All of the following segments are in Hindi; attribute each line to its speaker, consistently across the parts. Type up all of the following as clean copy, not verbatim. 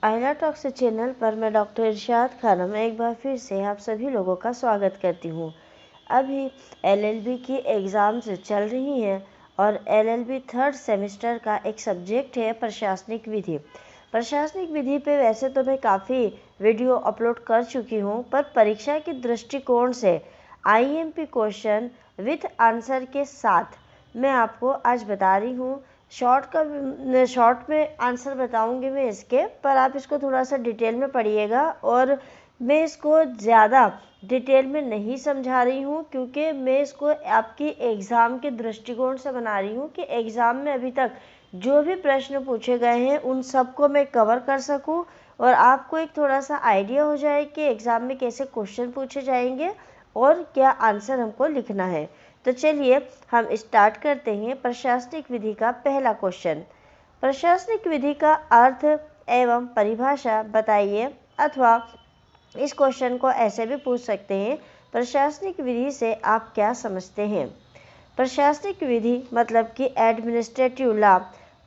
Speaker 1: आइला टॉक्स चैनल पर मैं डॉक्टर इरशाद खानम एक बार फिर से आप सभी लोगों का स्वागत करती हूँ। अभी एलएलबी की एग्ज़ाम्स चल रही हैं और एलएलबी थर्ड सेमेस्टर का एक सब्जेक्ट है प्रशासनिक विधि। प्रशासनिक विधि पे वैसे तो मैं काफ़ी वीडियो अपलोड कर चुकी हूँ, पर परीक्षा के दृष्टिकोण से आईएमपी क्वेश्चन विथ आंसर के साथ मैं आपको आज बता रही हूँ। शॉर्ट में आंसर बताऊंगी मैं इसके, पर आप इसको थोड़ा सा डिटेल में पढ़िएगा। और मैं इसको ज़्यादा डिटेल में नहीं समझा रही हूँ, क्योंकि मैं इसको आपकी एग्ज़ाम के दृष्टिकोण से बना रही हूँ कि एग्ज़ाम में अभी तक जो भी प्रश्न पूछे गए हैं उन सबको मैं कवर कर सकूँ और आपको एक थोड़ा सा आइडिया हो जाए कि एग्ज़ाम में कैसे क्वेश्चन पूछे जाएंगे और क्या आंसर हमको लिखना है। तो चलिए हम स्टार्ट करते हैं। प्रशासनिक विधि का पहला क्वेश्चन, प्रशासनिक विधि का अर्थ एवं परिभाषा बताइए। अथवा इस क्वेश्चन को ऐसे भी पूछ सकते हैं, प्रशासनिक विधि से आप क्या समझते हैं। प्रशासनिक विधि मतलब कि एडमिनिस्ट्रेटिव लॉ।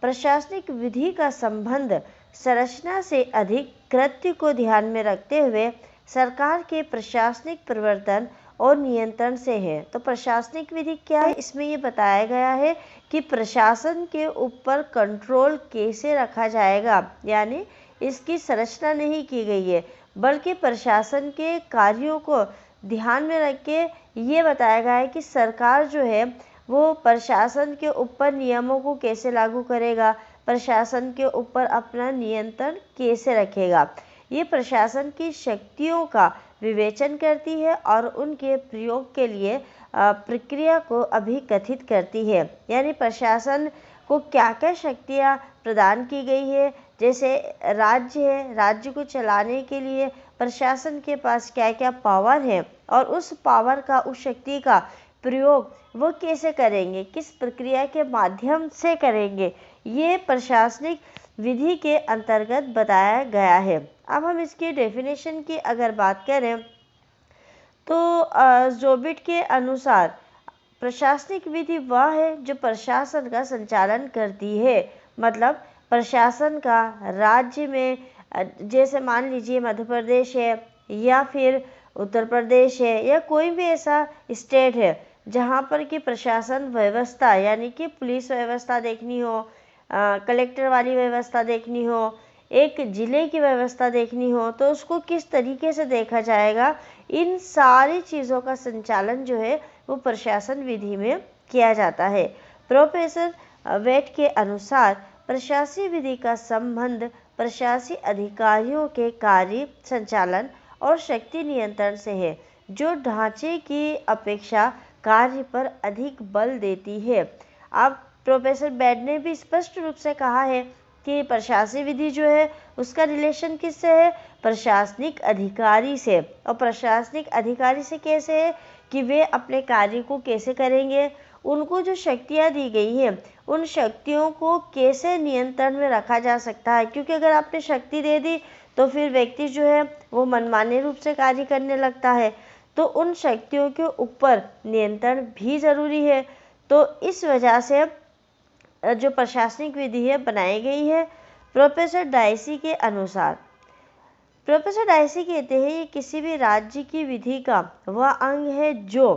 Speaker 1: प्रशासनिक विधि का संबंध संरचना से अधिक कृत्य को ध्यान में रखते हुए सरकार के प्रशासनिक प्रवर्तन और नियंत्रण से है। तो प्रशासनिक विधि क्या है, इसमें ये बताया गया है कि प्रशासन के ऊपर कंट्रोल कैसे रखा जाएगा, यानी इसकी संरचना नहीं की गई है, बल्कि प्रशासन के कार्यों को ध्यान में रख के ये बताया गया है कि सरकार जो है वो प्रशासन के ऊपर नियमों को कैसे लागू करेगा, प्रशासन के ऊपर अपना नियंत्रण कैसे रखेगा। ये प्रशासन की शक्तियों का विवेचन करती है और उनके प्रयोग के लिए प्रक्रिया को अभिकथित करती है। यानी प्रशासन को क्या क्या शक्तियाँ प्रदान की गई है, जैसे राज्य है, राज्य को चलाने के लिए प्रशासन के पास क्या क्या पावर है और उस पावर का, उस शक्ति का प्रयोग वो कैसे करेंगे, किस प्रक्रिया के माध्यम से करेंगे, ये प्रशासनिक विधि के अंतर्गत बताया गया है। अब हम इसकी डेफिनेशन की अगर बात करें तो जोबिट के अनुसार प्रशासनिक विधि वह है जो प्रशासन का संचालन करती है। मतलब प्रशासन का राज्य में, जैसे मान लीजिए मध्य प्रदेश है या फिर उत्तर प्रदेश है या कोई भी ऐसा स्टेट है जहाँ पर कि प्रशासन व्यवस्था, यानी कि पुलिस व्यवस्था देखनी हो, कलेक्टर वाली व्यवस्था देखनी हो, एक ज़िले की व्यवस्था देखनी हो, तो उसको किस तरीके से देखा जाएगा, इन सारी चीज़ों का संचालन जो है वो प्रशासन विधि में किया जाता है। प्रोफेसर वेट के अनुसार प्रशासनिक विधि का संबंध प्रशासनिक अधिकारियों के कार्य संचालन और शक्ति नियंत्रण से है, जो ढांचे की अपेक्षा कार्य पर अधिक बल देती है। अब प्रोफेसर बेड ने भी स्पष्ट रूप से कहा है कि प्रशासनिक विधि जो है उसका रिलेशन किससे है, प्रशासनिक अधिकारी से। और प्रशासनिक अधिकारी से कैसे है कि वे अपने कार्य को कैसे करेंगे, उनको जो शक्तियाँ दी गई हैं उन शक्तियों को कैसे नियंत्रण में रखा जा सकता है, क्योंकि अगर आपने शक्ति दे दी तो फिर व्यक्ति जो है वो मनमाने रूप से कार्य करने लगता है, तो उन शक्तियों के ऊपर नियंत्रण भी ज़रूरी है। तो इस वजह से जो प्रशासनिक विधि है बनाई गई है। प्रोफेसर डाइसी के अनुसार, प्रोफेसर डाइसी कहते हैं ये किसी भी राज्य की विधि का वह अंग है जो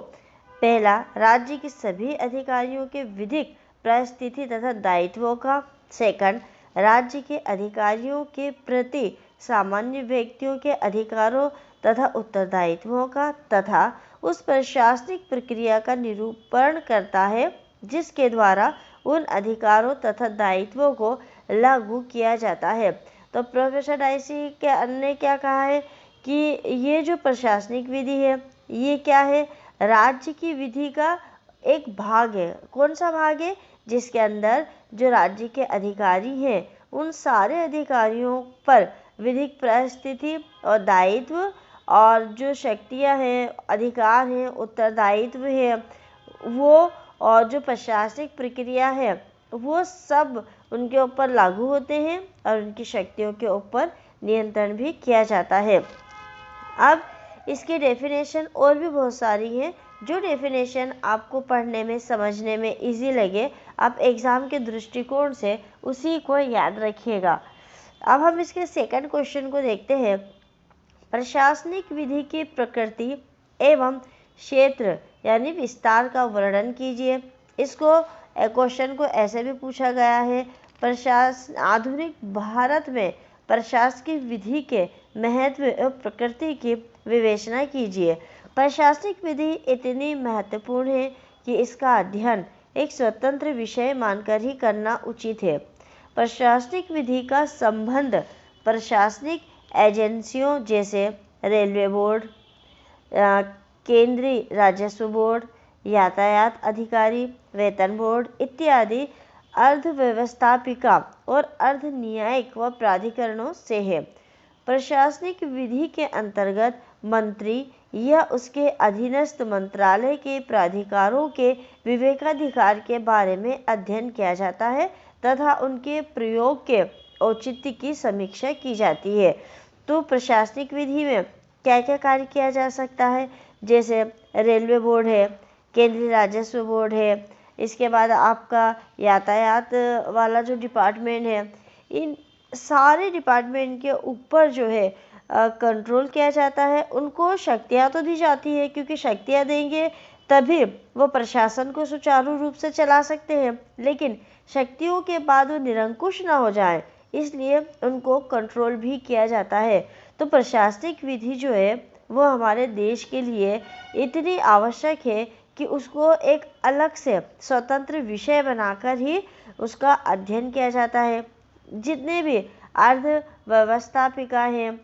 Speaker 1: पहला राज्य के सभी अधिकारियों के विधिक परिस्थिति तथा दायित्वों का, सेकंड राज्य के अधिकारियों के प्रति सामान्य व्यक्तियों के अधिकारों तथा उत्तरदायित्वों का, तथा उस प्रशासनिक प्रक्रिया का निरूपण करता है जिसके द्वारा उन अधिकारों तथा दायित्वों को लागू किया जाता है। तो प्रोफेसर डाइसी के अन्य क्या कहा है कि ये जो प्रशासनिक विधि है ये क्या है, राज्य की विधि का एक भाग है। कौन सा भाग है, जिसके अंदर जो राज्य के अधिकारी हैं उन सारे अधिकारियों पर विधिक परिस्थिति और दायित्व और जो शक्तियां हैं, अधिकार हैं, उत्तरदायित्व है वो, और जो प्रशासनिक प्रक्रिया है वो सब उनके ऊपर लागू होते हैं और उनकी शक्तियों के ऊपर नियंत्रण भी किया जाता है। अब इसकी डेफिनेशन और भी बहुत सारी है, जो डेफिनेशन आपको पढ़ने में, समझने में इजी लगे, आप एग्ज़ाम के दृष्टिकोण से उसी को याद रखिएगा। अब हम इसके सेकंड क्वेश्चन को देखते हैं। प्रशासनिक विधि की प्रकृति एवं क्षेत्र यानी विस्तार का वर्णन कीजिए। इसको क्वेश्चन को ऐसे भी पूछा गया है, आधुनिक भारत में प्रशासनिक विधि के महत्व एवं प्रकृति की विवेचना कीजिए। प्रशासनिक विधि इतनी महत्वपूर्ण है कि इसका अध्ययन एक स्वतंत्र विषय मानकर ही करना उचित है। प्रशासनिक विधि का संबंध प्रशासनिक एजेंसियों जैसे रेलवे बोर्ड, केंद्रीय राजस्व बोर्ड, यातायात अधिकारी, वेतन बोर्ड इत्यादि अर्धव्यवस्थापिका और अर्ध न्यायिक व प्राधिकरणों से है। प्रशासनिक विधि के अंतर्गत मंत्री या उसके अधीनस्थ मंत्रालय के प्राधिकारों के विवेकाधिकार के बारे में अध्ययन किया जाता है तथा उनके प्रयोग के औचित्य की समीक्षा की जाती है। तो प्रशासनिक विधि में क्या क्या कार्य किया जा सकता है, जैसे रेलवे बोर्ड है, केंद्रीय राजस्व बोर्ड है, इसके बाद आपका यातायात वाला जो डिपार्टमेंट है, इन सारे डिपार्टमेंट के ऊपर जो है कंट्रोल किया जाता है। उनको शक्तियाँ तो दी जाती है क्योंकि शक्तियाँ देंगे तभी वो प्रशासन को सुचारू रूप से चला सकते हैं, लेकिन शक्तियों के बाद वो निरंकुश ना हो जाए इसलिए उनको कंट्रोल भी किया जाता है। तो प्रशासनिक विधि जो है वो हमारे देश के लिए इतनी आवश्यक है कि उसको एक अलग से स्वतंत्र विषय बनाकर ही उसका अध्ययन किया जाता है। जितने भी अर्ध व्यवस्थापिका हैं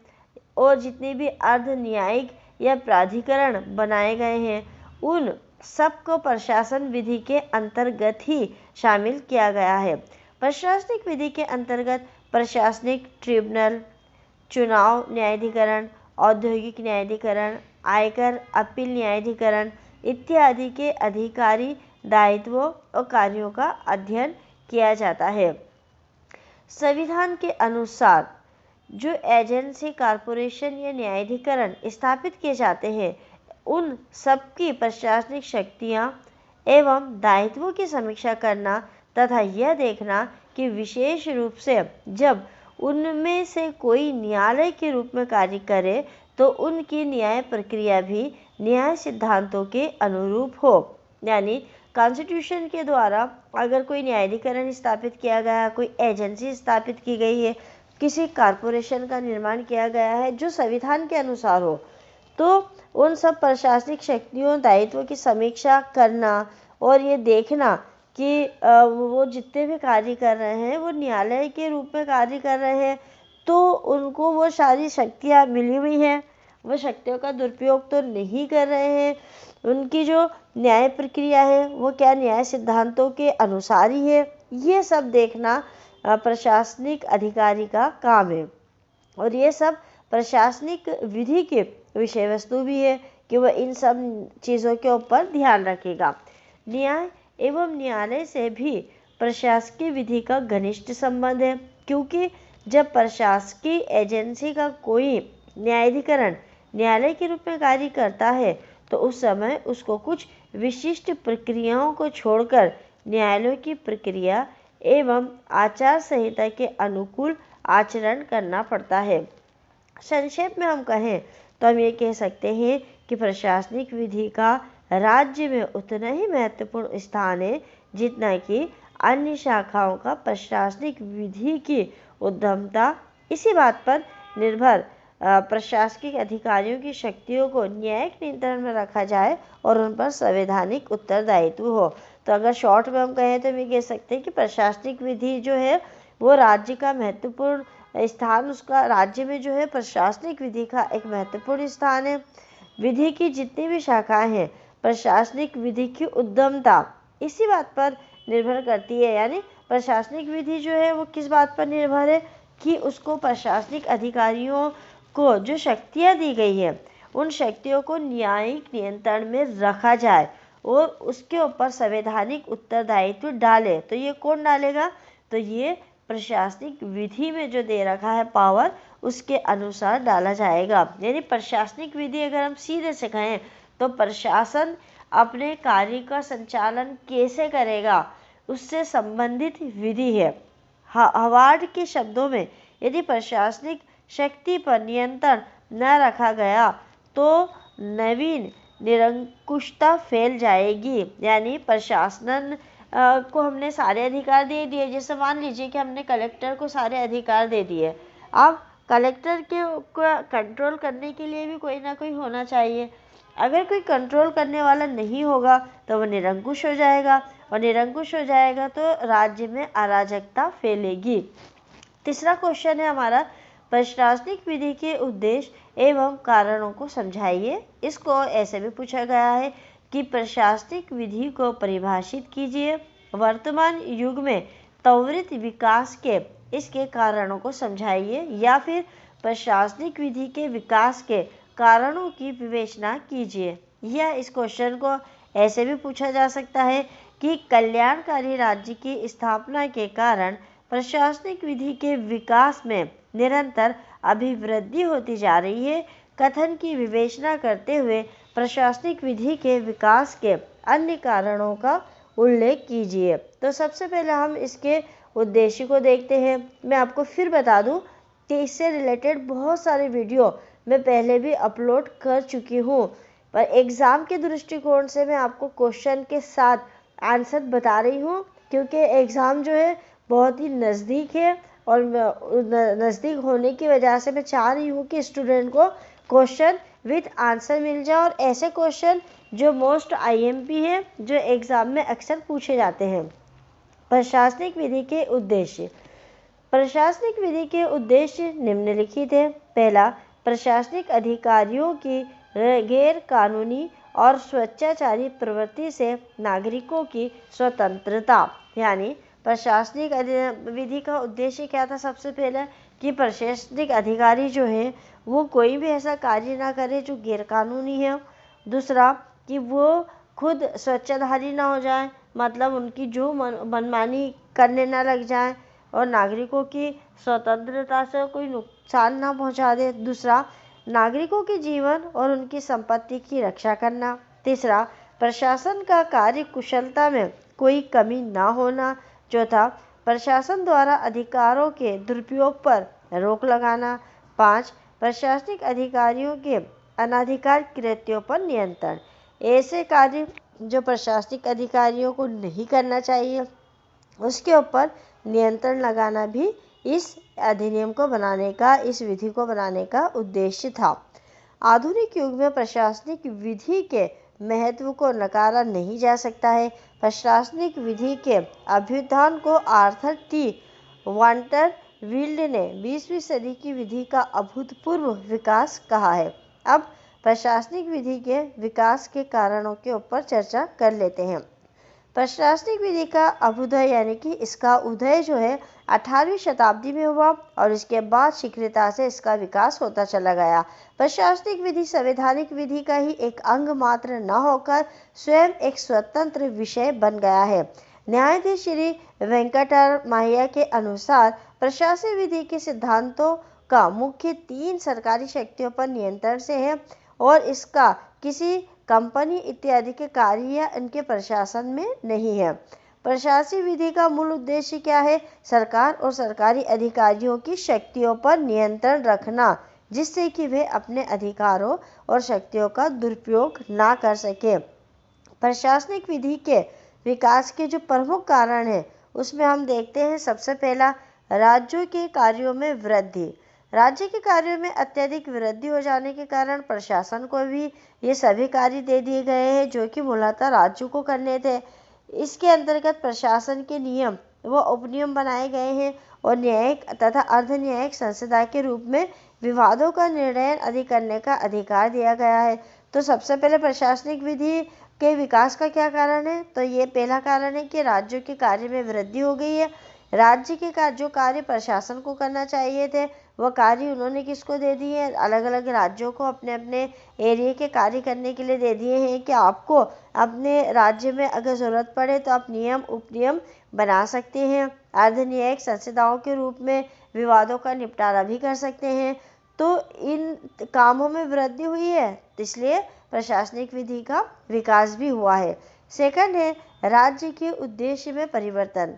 Speaker 1: और जितने भी अर्ध न्यायिक या प्राधिकरण बनाए गए हैं उन सबको प्रशासन विधि के अंतर्गत ही शामिल किया गया है। प्रशासनिक विधि के अंतर्गत प्रशासनिक ट्रिब्यूनल, चुनाव न्यायाधिकरण, औद्योगिक न्यायाधिकरण, आयकर अपील न्यायाधिकरण इत्यादि के अधिकारी दायित्वों और कार्यों का अध्ययन किया जाता है। संविधान के अनुसार जो एजेंसी, कॉरपोरेशन या न्यायाधिकरण स्थापित किए जाते हैं उन सबकी प्रशासनिक शक्तियां एवं दायित्वों की समीक्षा करना तथा यह देखना कि विशेष रूप से जब उनमें से कोई न्यायालय के रूप में कार्य करे तो उनकी न्याय प्रक्रिया भी न्याय सिद्धांतों के अनुरूप हो। यानी कॉन्स्टिट्यूशन के द्वारा अगर कोई न्यायाधिकरण स्थापित किया गया, कोई एजेंसी स्थापित की गई है, किसी कॉरपोरेशन का निर्माण किया गया है जो संविधान के अनुसार हो, तो उन सब प्रशासनिक शक्तियों, दायित्वों की समीक्षा करना और ये देखना कि वो जितने भी कार्य कर रहे हैं वो न्यायालय के रूप में कार्य कर रहे हैं, तो उनको वो सारी शक्तियाँ मिली हुई हैं, वो शक्तियों का दुरुपयोग तो नहीं कर रहे हैं, उनकी जो न्याय प्रक्रिया है वो क्या न्याय सिद्धांतों के अनुसार ही है, ये सब देखना प्रशासनिक अधिकारी का काम है। और ये सब प्रशासनिक विधि के विषय वस्तु भी है कि वह इन सब चीज़ों के ऊपर ध्यान रखेगा। न्याय एवं न्यायालय से भी प्रशासकीय विधि का घनिष्ठ संबंध है, क्योंकि जब प्रशासकीय एजेंसी का कोई न्यायाधिकरण न्यायालय के रूप में कार्य करता है तो उस समय उसको कुछ विशिष्ट प्रक्रियाओं को छोड़कर न्यायालयों की प्रक्रिया एवं आचार संहिता के अनुकूल आचरण करना पड़ता है। संक्षेप में हम कहें तो हम ये कह सकते हैं कि प्रशासनिक विधि का राज्य में उतना ही महत्वपूर्ण स्थान है जितना कि अन्य शाखाओं का प्रशासनिक विधि की उद्यमता। इसी बात पर निर्भर प्रशासनिक अधिकारियों की शक्तियों को न्यायिक नियंत्रण में रखा जाए और उन पर संवैधानिक उत्तरदायित्व हो। तो अगर शॉर्ट में हम कहें तो हम ये कह सकते हैं कि प्रशासनिक विधि जो है वो राज्य का महत्वपूर्ण स्थान, उसका राज्य में जो है प्रशासनिक विधि का एक महत्वपूर्ण स्थान है। विधि की जितनी भी शाखाएं हैं प्रशासनिक विधि की उद्यमता इसी बात पर निर्भर करती है। यानी प्रशासनिक विधि जो है वो किस बात पर निर्भर है कि उसको प्रशासनिक अधिकारियों को जो शक्तियाँ दी गई है उन शक्तियों को न्यायिक नियंत्रण में रखा जाए और उसके ऊपर संवैधानिक उत्तरदायित्व डाले। तो ये कौन डालेगा? तो ये प्रशासनिक विधि में जो दे रखा है पावर उसके अनुसार डाला जाएगा। यानी प्रशासनिक विधि अगर हम सीधे से कहें तो प्रशासन अपने कार्य का संचालन कैसे करेगा उससे संबंधित विधि है। हार्वर्ड के शब्दों में यदि प्रशासनिक शक्ति पर नियंत्रण न रखा गया तो नवीन निरंकुशता फैल जाएगी। यानी प्रशासन को हमने सारे अधिकार दे दिए। जैसे मान लीजिए कि हमने कलेक्टर को सारे अधिकार दे दिए, अब कलेक्टर के कंट्रोल करने के लिए भी कोई ना कोई होना चाहिए। अगर कोई कंट्रोल करने वाला नहीं होगा तो वो निरंकुश हो जाएगा, और निरंकुश हो जाएगा तो राज्य में अराजकता फैलेगी। तीसरा क्वेश्चन है हमारा, प्रशासनिक विधि के उद्देश्य एवं कारणों को समझाइए। इसको ऐसे भी पूछा गया है कि प्रशासनिक विधि को परिभाषित कीजिए। वर्तमान युग में त्वरित विकास के इसके कारणों को समझाइए, या फिर प्रशासनिक विधि के विकास के कारणों की विवेचना कीजिए। या इस क्वेश्चन को ऐसे भी पूछा जा सकता है कि कल्याणकारी राज्य की स्थापना के कारण प्रशासनिक विधि के विकास में निरंतर अभिवृद्धि होती जा रही है। कथन की विवेचना करते हुए प्रशासनिक विधि के विकास के अन्य कारणों का उल्लेख कीजिए। तो सबसे पहले हम इसके उद्देश्य को देखते हैं। मैं आपको फिर बता दूं कि इससे रिलेटेड बहुत सारे वीडियो मैं पहले भी अपलोड कर चुकी हूँ, पर एग्ज़ाम के दृष्टिकोण से मैं आपको क्वेश्चन के साथ आंसर बता रही हूँ, क्योंकि एग्ज़ाम जो है बहुत ही नज़दीक है, और नज़दीक होने की वजह से मैं चाह रही हूँ कि स्टूडेंट को क्वेश्चन विथ आंसर मिल जाए, और ऐसे क्वेश्चन जो मोस्ट आईएमपी है, जो एग्ज़ाम में अक्सर पूछे जाते हैं। प्रशासनिक विधि के उद्देश्य। प्रशासनिक विधि के उद्देश्य निम्नलिखित है। पहला, प्रशासनिक अधिकारियों की गैर कानूनी और स्वेच्छाचारी प्रवृत्ति से नागरिकों की स्वतंत्रता। यानी प्रशासनिक विधि का उद्देश्य क्या था? सबसे पहले कि प्रशासनिक अधिकारी जो है वो कोई भी ऐसा कार्य ना करे जो गैरकानूनी है। दूसरा, कि वो खुद स्वेच्छाधारी ना हो जाए, मतलब उनकी जो मनमानी करने ना लग जाए, और नागरिकों की स्वतंत्रता से कोई नुकसान ना पहुंचा दे। दूसरा, नागरिकों के जीवन और उनकी संपत्ति की रक्षा करना। तीसरा, प्रशासन का कार्य कुशलता में कोई कमी ना होना। चौथा, प्रशासन द्वारा अधिकारों के दुरुपयोग पर रोक लगाना। 5, प्रशासनिक अधिकारियों के अनाधिकार कृत्यों पर नियंत्रण। ऐसे कार्य जो प्रशासनिक अधिकारियों को नहीं करना चाहिए उसके ऊपर नियंत्रण लगाना भी इस अधिनियम को बनाने का, इस विधि को बनाने का उद्देश्य था। आधुनिक युग में प्रशासनिक विधि के महत्व को नकारा नहीं जा सकता है। प्रशासनिक विधि के अभ्युत्थान को आर्थर टी वांटरविल्ड ने 20वीं सदी की विधि का अभूतपूर्व विकास कहा है। अब प्रशासनिक विधि के विकास के कारणों के ऊपर चर्चा कर लेते हैं। प्रशासनिक विधि का अभ्युदय यानी कि इसका उदय जो है 18वीं शताब्दी में हुआ, और इसके बाद शीघ्रता से इसका विकास होता चला गया। प्रशासनिक विधि संवैधानिक विधि का ही एक अंग मात्र न होकर स्वयं एक स्वतंत्र विषय बन गया है। न्यायाधीश श्री वेंकटरमैया के अनुसार प्रशासनिक विधि के सिद्धांतों का मुख्य 3 सरकारी शक्तियों पर नियंत्रण से है, और इसका किसी कंपनी इत्यादि के कार्य या इनके प्रशासन में नहीं है। प्रशासनिक विधि का मूल उद्देश्य क्या है? सरकार और सरकारी अधिकारियों की शक्तियों पर नियंत्रण रखना, जिससे कि वे अपने अधिकारों और शक्तियों का दुरुपयोग ना कर सके। प्रशासनिक विधि के विकास के जो प्रमुख कारण हैं उसमें हम देखते हैं, सबसे पहला, राज्यों के कार्यों में वृद्धि। राज्य के कार्यों में अत्यधिक वृद्धि हो जाने के कारण प्रशासन को भी ये सभी कार्य दे दिए गए हैं जो कि मूलतः राज्यों को करने थे। इसके अंतर्गत प्रशासन के नियम व उपनियम बनाए गए हैं, और न्यायिक तथा अर्ध न्यायिक संसदा के रूप में विवादों का निर्णय आदि करने का अधिकार दिया गया है। तो सबसे पहले प्रशासनिक विधि के विकास का क्या कारण है? तो ये पहला कारण है कि राज्यों के कार्य में वृद्धि हो गई है। राज्य के जो कार्य प्रशासन को करना चाहिए थे वह कार्य उन्होंने किसको दे दिए हैं? अलग अलग राज्यों को अपने अपने एरिया के कार्य करने के लिए दे दिए हैं कि आपको अपने राज्य में अगर ज़रूरत पड़े तो आप नियम उपनियम बना सकते हैं। अर्ध न्यायिक संस्थाओं के रूप में विवादों का निपटारा भी कर सकते हैं। तो इन कामों में वृद्धि हुई है, इसलिए प्रशासनिक विधि का विकास भी हुआ है। सेकंड है राज्य के उद्देश्य में परिवर्तन।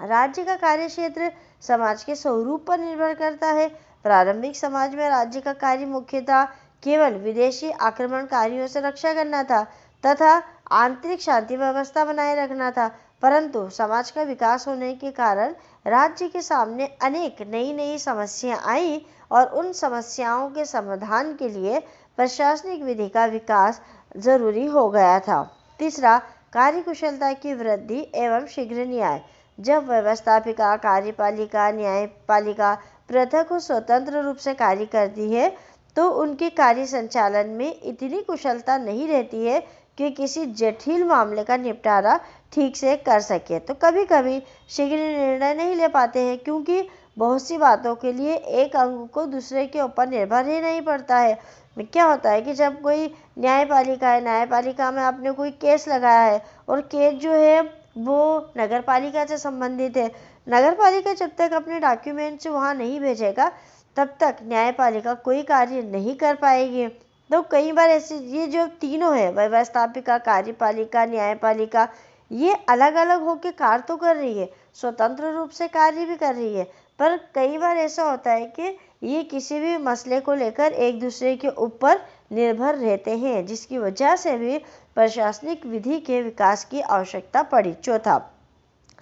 Speaker 1: राज्य का कार्यक्षेत्र समाज के स्वरूप पर निर्भर करता है। प्रारंभिक समाज में राज्य का कार्य मुख्यतः केवल विदेशी आक्रमणकारियों से रक्षा करना था तथा आंतरिक शांति व्यवस्था बनाए रखना था। परंतु समाज का विकास होने के कारण राज्य के सामने अनेक नई नई समस्याएं आई और उन समस्याओं के समाधान के लिए प्रशासनिक विधि का विकास जरूरी हो गया था। तीसरा, कार्यकुशलता की वृद्धि एवं शीघ्र न्याय। जब व्यवस्थापिका, कार्यपालिका, न्यायपालिका पृथक और स्वतंत्र रूप से कार्य करती है तो उनके कार्य संचालन में इतनी कुशलता नहीं रहती है कि किसी जटिल मामले का निपटारा ठीक से कर सके। तो कभी कभी शीघ्र निर्णय नहीं ले पाते हैं क्योंकि बहुत सी बातों के लिए एक अंग को दूसरे के ऊपर निर्भर ही नहीं पड़ता है। क्या होता है कि जब कोई न्यायपालिका है, न्यायपालिका में आपने कोई केस लगाया है और केस जो है वो नगर पालिका से संबंधित है। नगर पालिका जब तक अपने डॉक्यूमेंट्स वहाँ नहीं भेजेगा तब तक न्यायपालिका कोई कार्य नहीं कर पाएगी। तो कई बार ऐसे ये जो तीनों है, व्यवस्थापिका, कार्यपालिका, न्यायपालिका, ये अलग अलग होकर कार्य तो कर रही है, स्वतंत्र रूप से कार्य भी कर रही है, पर कई बार ऐसा होता है कि ये किसी भी मसले को लेकर एक दूसरे के ऊपर निर्भर रहते हैं, जिसकी वजह से भी प्रशासनिक विधि के विकास की आवश्यकता पड़ी। चौथा,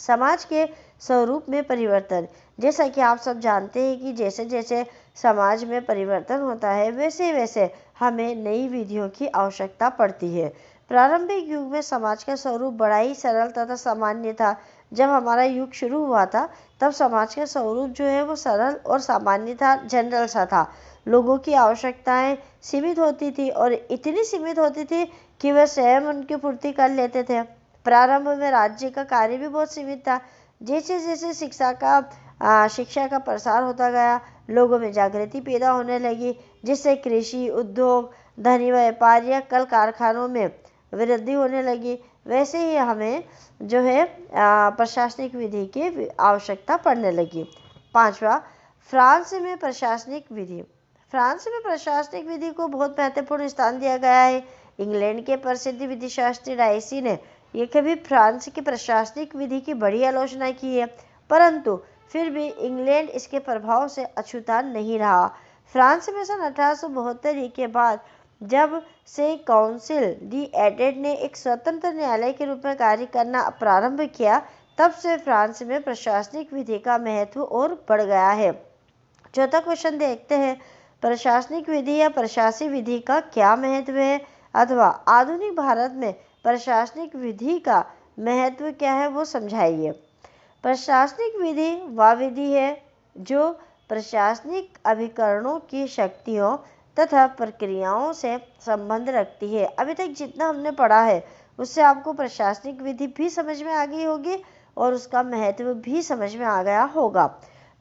Speaker 1: समाज के स्वरूप में परिवर्तन। जैसा कि आप सब जानते हैं कि जैसे जैसे समाज में परिवर्तन होता है वैसे वैसे हमें नई विधियों की आवश्यकता पड़ती है। प्रारंभिक युग में समाज का स्वरूप बड़ा ही सरल तथा सामान्य था। जब हमारा युग शुरू हुआ था तब समाज का स्वरूप जो है वो सरल और सामान्य था, जनरल सा था। लोगों की आवश्यकताएं सीमित होती थी और इतनी सीमित होती थी कि वह स्वयं उनकी पूर्ति कर लेते थे। प्रारंभ में राज्य का कार्य भी बहुत सीमित था। जैसे जैसे शिक्षा का प्रसार होता गया, लोगों में जागृति पैदा होने लगी, जिससे कृषि, उद्योग, धनी व्यापार या कल कारखानों में वृद्धि होने लगी। वैसे ही हमें जो है प्रशासनिक विधि की आवश्यकता पड़ने लगी। पांचवा, फ्रांस में प्रशासनिक विधि। फ्रांस में प्रशासनिक विधि को बहुत महत्वपूर्ण स्थान दिया गया है। इंग्लैंड के प्रसिद्ध विधिशास्त्री डाइसी ने ये कभी फ्रांस की प्रशासनिक विधि की बड़ी आलोचना की है, परंतु फिर भी इंग्लैंड इसके प्रभाव से अछूता नहीं रहा। फ्रांस में सन 1872 के बाद जब से काउंसिल दी एडेड ने एक स्वतंत्र न्यायालय के रूप में कार्य करना प्रारंभ किया, तब से फ्रांस में प्रशासनिक विधि का महत्व और बढ़ गया है। चौथा क्वेश्चन देखते हैं, प्रशासनिक विधि या प्रशासी विधि का क्या महत्व है, अथवा आधुनिक भारत में प्रशासनिक विधि का महत्व क्या है वो समझाइए। प्रशासनिक विधि वह विधि है जो प्रशासनिक अभिकरणों की शक्तियों तथा प्रक्रियाओं से संबंध रखती है। अभी तक जितना हमने पढ़ा है उससे आपको प्रशासनिक विधि भी समझ में आ गई होगी और उसका महत्व भी समझ में आ गया होगा।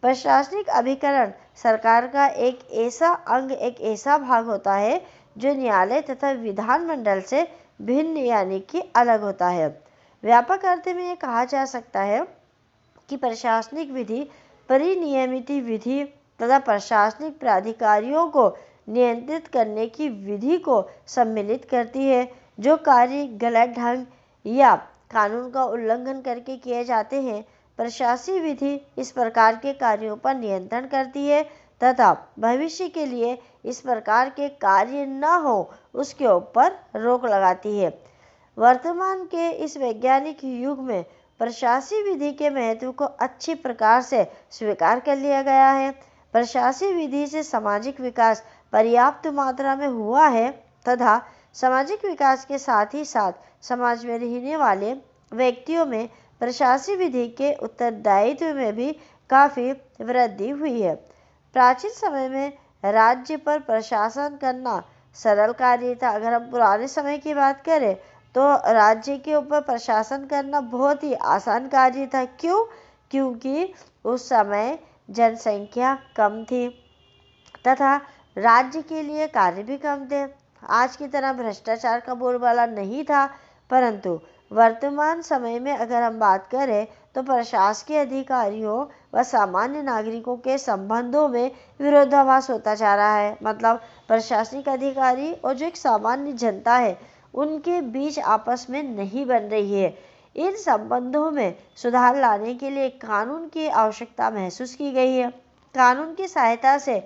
Speaker 1: प्रशासनिक अभिकरण सरकार का एक ऐसा अंग, एक ऐसा भाग होता है जो न्यायालय तथा विधानमंडल से भिन्न यानी कि अलग होता है। व्यापक अर्थ में ये कहा जा सकता है कि प्रशासनिक विधि परिनियमित विधि तथा प्रशासनिक प्राधिकारियों को नियंत्रित करने की विधि को सम्मिलित करती है। जो कार्य गलत ढंग या कानून का उल्लंघन करके किए जाते हैं, प्रशासी विधि इस प्रकार के कार्यों पर नियंत्रण करती है तथा भविष्य के लिए इस प्रकार के कार्य न हो उसके ऊपर रोक लगाती है। वर्तमान के इस वैज्ञानिक युग में प्रशासी विधि के महत्व को अच्छी प्रकार से स्वीकार कर लिया गया है। प्रशासी विधि से सामाजिक विकास पर्याप्त मात्रा में हुआ है तथा सामाजिक विकास के साथ ही साथ समाज में रहने वाले व्यक्तियों में प्रशासी विधि के उत्तरदायित्व में भी काफ़ी वृद्धि हुई है। प्राचीन समय में राज्य पर प्रशासन करना सरल कार्य था। अगर हम पुराने समय की बात करें तो राज्य के ऊपर प्रशासन करना बहुत ही आसान कार्य था। क्यों? क्योंकि उस समय जनसंख्या कम थी तथा राज्य के लिए कार्य भी कम थे। आज की तरह भ्रष्टाचार का बोलबाला नहीं था, परंतु वर्तमान समय में अगर हम बात करें तो प्रशासकीय अधिकारियों व सामान्य नागरिकों के संबंधों में विरोधाभास होता जा रहा है। मतलब प्रशासनिक अधिकारी और जो एक सामान्य जनता है उनके बीच आपस में नहीं बन रही है। इन संबंधों में सुधार लाने के लिए कानून की आवश्यकता महसूस की गई है। कानून की सहायता से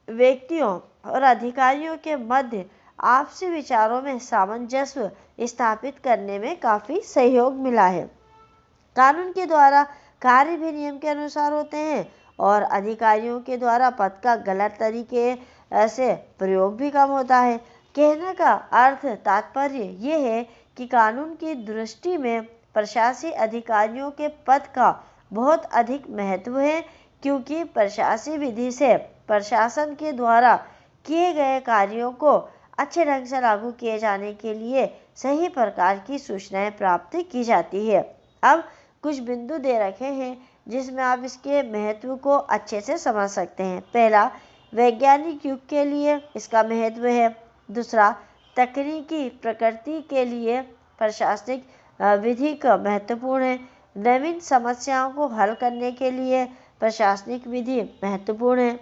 Speaker 1: व्यक्तियों और अधिकारियों के मध्य आपसी विचारों में सामंजस्य स्थापित करने में काफी सहयोग मिला है। कानून के द्वारा कार्य भी नियम के अनुसार होते हैं और अधिकारियों के द्वारा पद का गलत तरीके से प्रयोग भी कम होता है। कहने का अर्थ तात्पर्य ये है कि कानून की दृष्टि में प्रशासनिक अधिकारियों के पद का बहुत अधिक महत्व है, क्योंकि प्रशासनिक विधि से प्रशासन के द्वारा किए गए कार्यों को अच्छे ढंग से लागू किए जाने के लिए सही प्रकार की सूचनाएं प्राप्त की जाती है। अब कुछ बिंदु दे रखे हैं जिसमें आप इसके महत्व को अच्छे से समझ सकते हैं। पहला, वैज्ञानिक युग के लिए इसका महत्व है। दूसरा, तकनीकी प्रकृति के लिए प्रशासनिक विधि का महत्वपूर्ण है। नवीन समस्याओं को हल करने के लिए प्रशासनिक विधि महत्वपूर्ण है।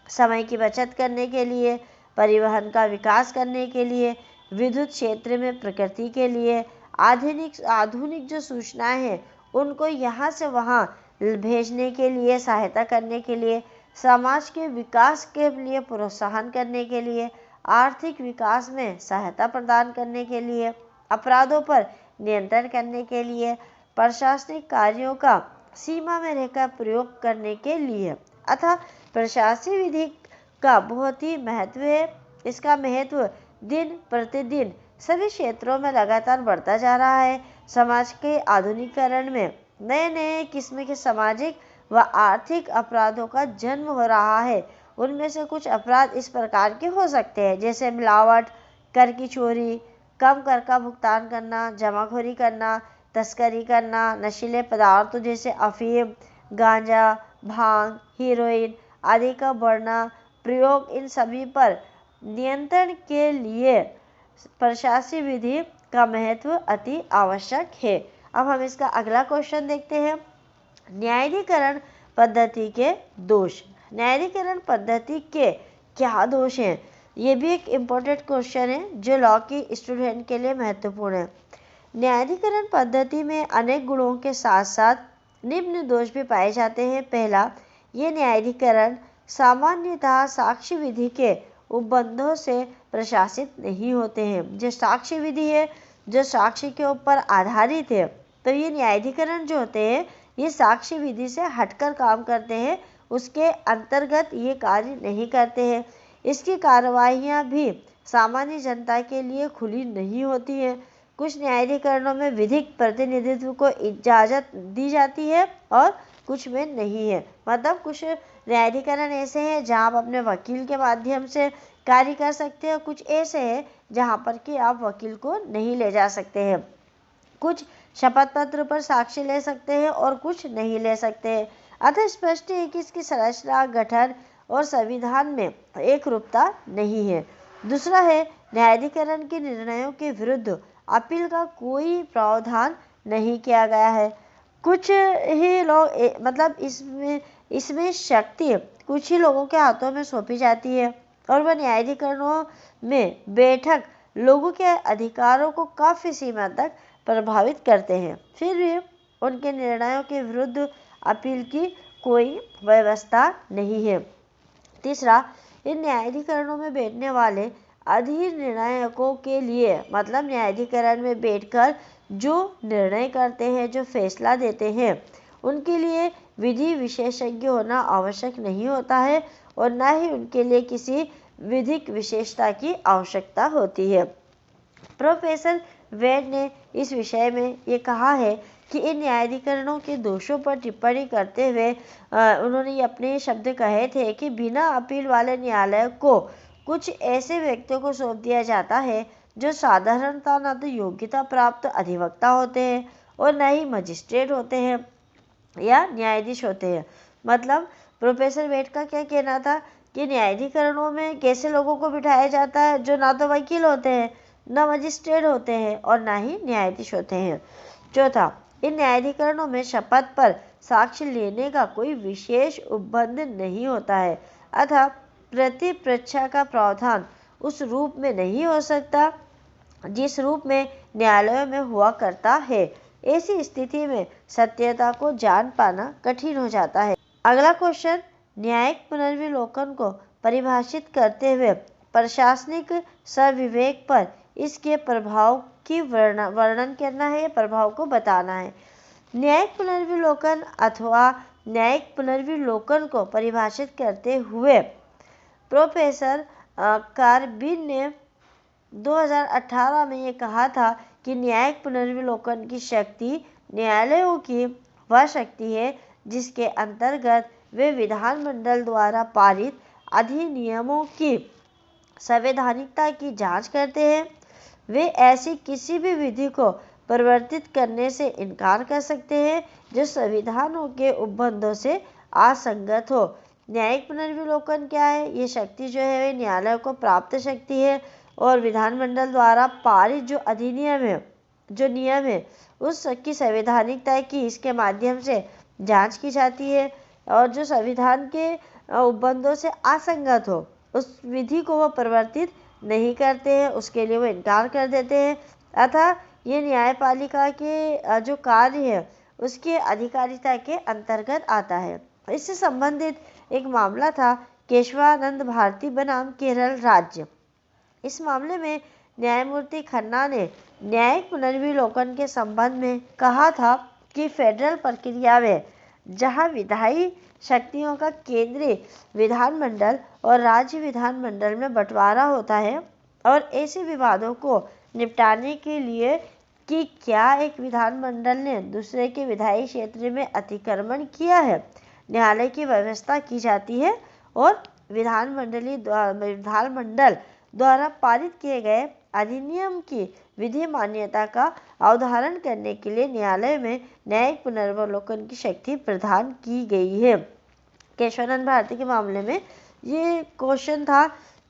Speaker 1: समय की बचत करने के लिए, परिवहन का विकास करने के लिए, विद्युत क्षेत्र में प्रकृति के लिए, आधुनिक जो सूचनाएं हैं उनको यहाँ से वहाँ भेजने के लिए, सहायता करने के लिए, समाज के विकास के लिए प्रोत्साहन करने के लिए, आर्थिक विकास में सहायता प्रदान करने के लिए, अपराधों पर नियंत्रण करने के लिए, प्रशासनिक कार्यों का सीमा में रहकर प्रयोग करने के लिए। अतः प्रशासनिक विधि का बहुत ही महत्व है। इसका महत्व दिन प्रतिदिन सभी क्षेत्रों में लगातार बढ़ता जा रहा है। समाज के आधुनिकीकरण में नए नए किस्म के सामाजिक व आर्थिक अपराधों का जन्म हो रहा है। उनमें से कुछ अपराध इस प्रकार के हो सकते हैं, जैसे मिलावट, कर की चोरी, कम कर का भुगतान करना, जमाखोरी करना, तस्करी करना, नशीले पदार्थों जैसे अफीम, गांजा, भांग, हीरोइन आदि का बढ़ना प्रयोग। इन सभी पर नियंत्रण के लिए प्रशासनिक विधि का महत्व अति आवश्यक है। अब हम इसका अगला क्वेश्चन देखते हैं। न्यायाधिकरण पद्धति के दोष। न्यायाधिकरण पद्धति के क्या दोष हैं? ये भी एक इम्पोर्टेंट क्वेश्चन है जो लॉ की स्टूडेंट के लिए महत्वपूर्ण है। न्यायाधिकरण पद्धति में अनेक गुणों के साथ साथ निम्न दोष भी पाए जाते हैं। पहला, ये न्यायाधिकरण सामान्यतः साक्ष्य विधि के उपबंधों से प्रशासित नहीं होते हैं। जो साक्ष्य विधि है, जो साक्ष्य के ऊपर आधारित है, तो ये न्यायाधिकरण जो होते हैं ये साक्ष्य विधि से हटकर काम करते हैं, उसके अंतर्गत ये कार्य नहीं करते हैं। इसकी कार्रवाइयाँ भी सामान्य जनता के लिए खुली नहीं होती हैं। कुछ न्यायाधिकरणों में विधिक प्रतिनिधित्व को इजाज़त दी जाती है और कुछ में नहीं है। मतलब कुछ न्यायाधिकरण ऐसे हैं जहां आप अपने वकील के माध्यम से कार्य कर सकते हैं, कुछ ऐसे हैं जहां पर कि आप वकील को नहीं ले जा सकते हैं। कुछ शपथ पत्र पर साक्ष्य ले सकते हैं और कुछ नहीं ले सकते हैं। अतः स्पष्ट है कि इसकी संरचना, गठन और संविधान में एक रूपता नहीं है। दूसरा है, न्यायाधिकरण के निर्णयों के विरुद्ध अपील का कोई प्रावधान नहीं किया गया है। कुछ ही लोग मतलब इसमें शक्ति कुछ ही लोगों के हाथों में सौंपी जाती है और वह न्यायाधिकरणों में बैठक लोगों के अधिकारों को काफ़ी सीमा तक प्रभावित करते हैं। फिर भी उनके निर्णयों के विरुद्ध अपील की कोई व्यवस्था नहीं है। तीसरा, इन न्यायाधिकरणों में बैठने वाले अधीर निर्णायकों के लिए, मतलब न्यायाधिकरण में बैठकर जो निर्णय करते हैं, जो फैसला देते हैं, उनके लिए विधि विशेषज्ञ होना आवश्यक नहीं होता है और न ही उनके लिए किसी विधिक विशेषता की आवश्यकता होती है। प्रोफेसर वेड ने इस विषय में ये कहा है कि इन न्यायाधिकरणों के दोषों पर टिप्पणी करते हुए उन्होंने ये अपने शब्द कहे थे कि बिना अपील वाले न्यायालय को कुछ ऐसे व्यक्तियों को सौंप दिया जाता है जो साधारणतः न तो योग्यता प्राप्त अधिवक्ता होते हैं और न ही मजिस्ट्रेट होते हैं या न्यायाधीश होते हैं। मतलब प्रोफेसर वेड का क्या कहना था कि न्यायाधिकरणों में कैसे लोगों को बिठाया जाता है जो ना तो वकील होते हैं, न मजिस्ट्रेट होते हैं और ना ही न्यायाधीश होते हैं। चौथा, इन न्यायाधिकरणों में शपथ पर साक्ष्य लेने का कोई विशेष उपबंध नहीं होता है। अतः प्रतिपरीक्षा का प्रावधान उस रूप में नहीं हो सकता जिस रूप में न्यायालयों में हुआ करता है। ऐसी स्थिति में सत्यता को जान पाना कठिन हो जाता है। अगला क्वेश्चन, न्यायिक पुनर्विलोकन को परिभाषित करते हुए प्रशासनिक स्वविवेक पर इसके प्रभाव की वर्णन करना है, प्रभाव को बताना है। न्यायिक पुनर्विलोकन अथवा न्यायिक पुनर्विलोकन को परिभाषित करते हुए प्रोफेसर कार्बिन ने 2018 में ये कहा था कि न्यायिक पुनर्विलोकन की शक्ति न्यायालयों की वह शक्ति है जिसके अंतर्गत वे विधानमंडल द्वारा पारित अधिनियमों की संवैधानिकता की जांच करते हैं। वे ऐसी किसी भी विधि को परिवर्तित करने से इनकार कर सकते हैं जो संविधानों के उपबंधों से असंगत हो। न्यायिक पुनर्विलोकन क्या है? ये शक्ति जो है वे न्यायालय को प्राप्त शक्ति है और विधानमंडल द्वारा पारित जो अधिनियम है, जो नियम है, उसकी संवैधानिकता की इसके माध्यम से जांच की जाती है और जो संविधान के उपबंधों से असंगत हो उस विधि को वो परिवर्तित नहीं करते हैं, उसके लिए वो इनकार कर देते हैं। अतः ये न्यायपालिका के जो कार्य है उसके अधिकारिता के अंतर्गत आता है। इससे संबंधित एक मामला था केशवानंद भारती बनाम केरल राज्य। इस मामले में न्यायमूर्ति खन्ना ने न्यायिक पुनर्विलोकन के संबंध में कहा था कि फेडरल प्रक्रिया में जहां विधायी शक्तियों का केंद्रीय विधानमंडल और राज्य विधानमंडल में बंटवारा होता है और ऐसे विवादों को निपटाने के लिए कि क्या एक विधानमंडल ने दूसरे के विधायी क्षेत्र में अतिक्रमण किया है, न्यायालय की व्यवस्था की जाती है और विधानमंडल द्वारा पारित किए गए अधिनियम की विधि मान्यता का अवधारण करने के लिए न्यायालय में न्यायिक पुनर्विलोकन की शक्ति प्रदान की गई है। केशवानंद भारती के मामले में ये क्वेश्चन था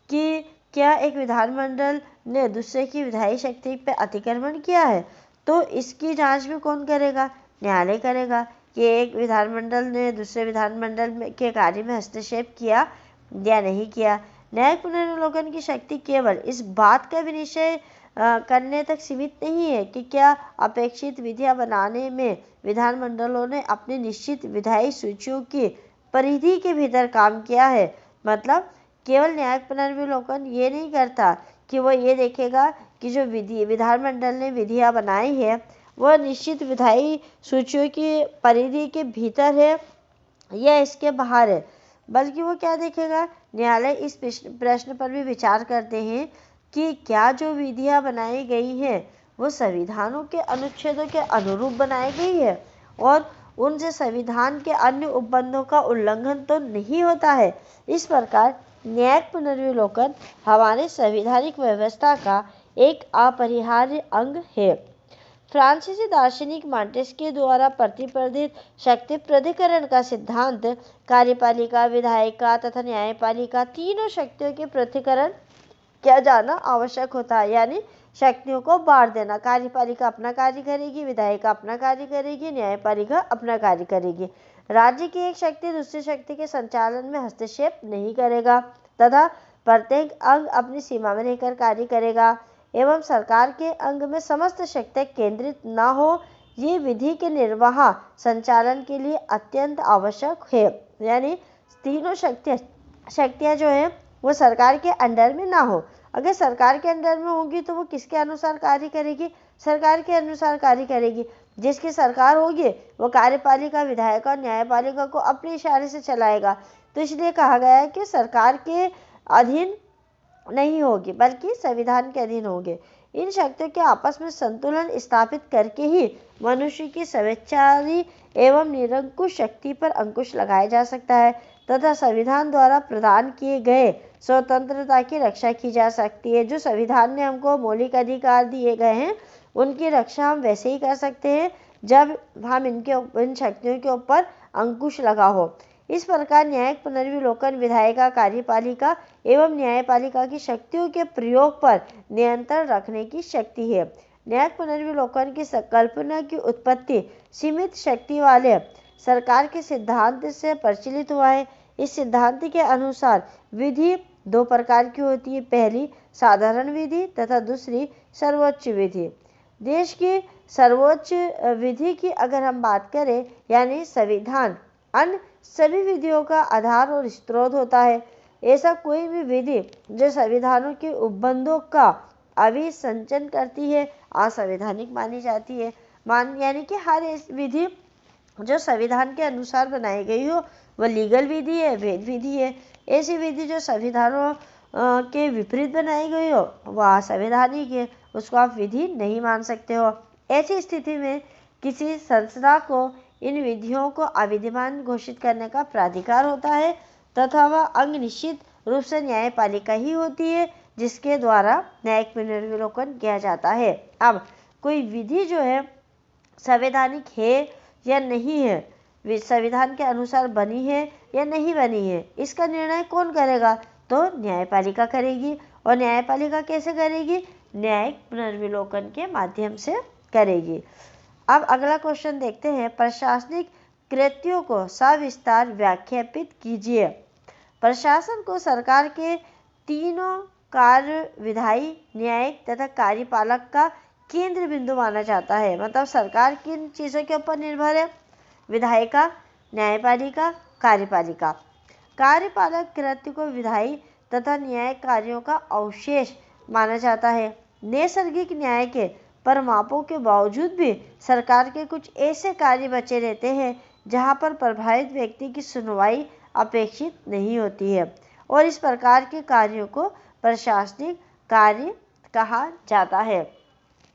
Speaker 1: कि क्या एक विधानमंडल ने दूसरे की विधायी शक्ति पर अतिक्रमण किया है, तो इसकी जांच भी कौन करेगा? न्यायालय करेगा कि एक विधानमंडल ने दूसरे विधानमंडल के कार्य में हस्तक्षेप किया या नहीं किया। न्यायिक पुनर्विलोकन की शक्ति केवल इस बात का विनिश्चय करने तक सीमित नहीं है कि क्या अपेक्षित विधियां बनाने में विधानमंडलों ने अपनी निश्चित विधायी सूचियों की परिधि के भीतर काम किया है। मतलब केवल न्यायिक पुनर्विलोकन ये नहीं करता कि वो ये देखेगा कि जो विधानमंडल ने विधियां बनाई है वह निश्चित विधायी सूचियों की परिधि के भीतर है या इसके बाहर है, बल्कि वो क्या देखेगा? न्यायालय इस प्रश्न पर भी विचार करते हैं कि क्या जो विधियां बनाई गई हैं वो संविधानों के अनुच्छेदों के अनुरूप बनाई गई है और उनसे संविधान के अन्य उपबंधों का उल्लंघन तो नहीं होता है। इस प्रकार न्यायिक पुनर्विलोकन हमारे संवैधानिक व्यवस्था का एक अपरिहार्य अंग है। फ्रांसीसी दार्शनिक मॉन्टेस्क्यू द्वारा प्रतिपादित शक्ति प्राधिकरण का सिद्धांत कार्यपालिका, विधायिका तथा न्यायपालिका तीनों शक्तियों के पृथक्करण किया जाना आवश्यक होता है। यानी शक्तियों को बांट देना, कार्यपालिका अपना कार्य करेगी, विधायिका अपना कार्य करेगी, न्यायपालिका अपना कार्य करेगी। राज्य की एक शक्ति दूसरी शक्ति के संचालन में हस्तक्षेप नहीं करेगा तथा प्रत्येक अंग अपनी सीमा में रहकर कार्य करेगा एवं सरकार के अंग में समस्त शक्तियां केंद्रित न हो, ये विधि के निर्वाह संचालन के लिए अत्यंत आवश्यक है। यानी तीनों शक्तियां जो है वो सरकार के अंडर में ना हो। अगर सरकार के अंडर में होगी तो वो किसके अनुसार कार्य करेगी? सरकार के अनुसार कार्य करेगी। जिसकी सरकार होगी वो कार्यपालिका, विधायिका और न्यायपालिका को अपने इशारे से चलाएगा। तो इसलिए कहा गया है कि सरकार के अधीन नहीं होगी बल्कि संविधान के अधीन होंगे। इन शक्तियों के आपस में संतुलन स्थापित करके ही मनुष्य की स्वेच्छाचारी एवं निरंकुश शक्ति पर अंकुश लगाया जा सकता है तथा संविधान द्वारा प्रदान किए गए स्वतंत्रता की रक्षा की जा सकती है। जो संविधान ने हमको मौलिक अधिकार दिए गए हैं उनकी रक्षा हम वैसे ही कर सकते हैं जब हम इन शक्तियों के ऊपर अंकुश लगा हो। इस प्रकार न्यायिक पुनर्विलोकन विधायिका, कार्यपालिका एवं न्यायपालिका की शक्तियों के प्रयोग पर नियंत्रण रखने की शक्ति है। न्यायिक पुनर्विलोकन की संकल्पना की उत्पत्ति सीमित शक्ति वाले सरकार के सिद्धांत से प्रचलित हुआ है। इस सिद्धांत के अनुसार विधि दो प्रकार की होती है, पहली साधारण विधि तथा दूसरी सर्वोच्च विधि। देश की सर्वोच्च विधि की अगर हम बात करें, यानी संविधान अन्य सभी विधियों का आधार और स्रोत होता है। ऐसा कोई भी विधि जो संविधानों के उपबंधों का अभिसंचन करती है असंवैधानिक मानी जाती है। यानी कि हर विधि जो संविधान के अनुसार बनाई गई हो वह लीगल विधि है, वैध विधि है। ऐसी विधि जो संविधानों के विपरीत बनाई गई हो वह असंवैधानिक है, उसको आप विधि नहीं मान सकते हो। ऐसी स्थिति में किसी संस्था को इन विधियों को अविद्यमान घोषित करने का प्राधिकार होता है तथा वह अंग निश्चित रूप से न्यायपालिका ही होती है जिसके द्वारा न्यायिक पुनर्विलोकन किया जाता है। अब कोई विधि जो है संवैधानिक है या नहीं है, संविधान के अनुसार बनी है या नहीं बनी है, इसका निर्णय कौन करेगा? तो न्यायपालिका करेगी। और न्यायपालिका कैसे करेगी? न्यायिक पुनर्विलोकन के माध्यम से करेगी। अब अगला क्वेश्चन देखते हैं, प्रशासनिक कृत्यों को सविस्तार व्याख्यापित कीजिए। प्रशासन को सरकार के तीनों कार्य विधायी, न्यायिक तथा कार्यपालक का केंद्र बिंदु माना जाता है। मतलब सरकार किन चीज़ों के ऊपर निर्भर है? विधायिका, न्यायपालिका, कार्यपालिका। कार्यपालक कृत्य को विधायी तथा न्यायिक कार्यों का अवशेष माना जाता है। नैसर्गिक न्याय के परमापों के बावजूद भी सरकार के कुछ ऐसे कार्य बचे रहते हैं जहां पर प्रभावित व्यक्ति की सुनवाई अपेक्षित नहीं होती है और इस प्रकार के कार्यों को प्रशासनिक कार्य कहा जाता है।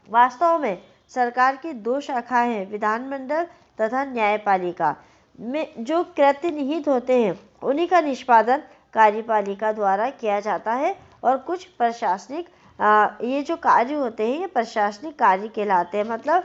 Speaker 1: वास्तव में सरकार की दो शाखाएं हैं, विधानमंडल तथा न्यायपालिका। में जो कृत्य निहित होते हैं उन्हीं का निष्पादन कार्यपालिका द्वारा किया जाता है और कुछ प्रशासनिक ये जो कार्य होते हैं ये प्रशासनिक कार्य कहलाते हैं। मतलब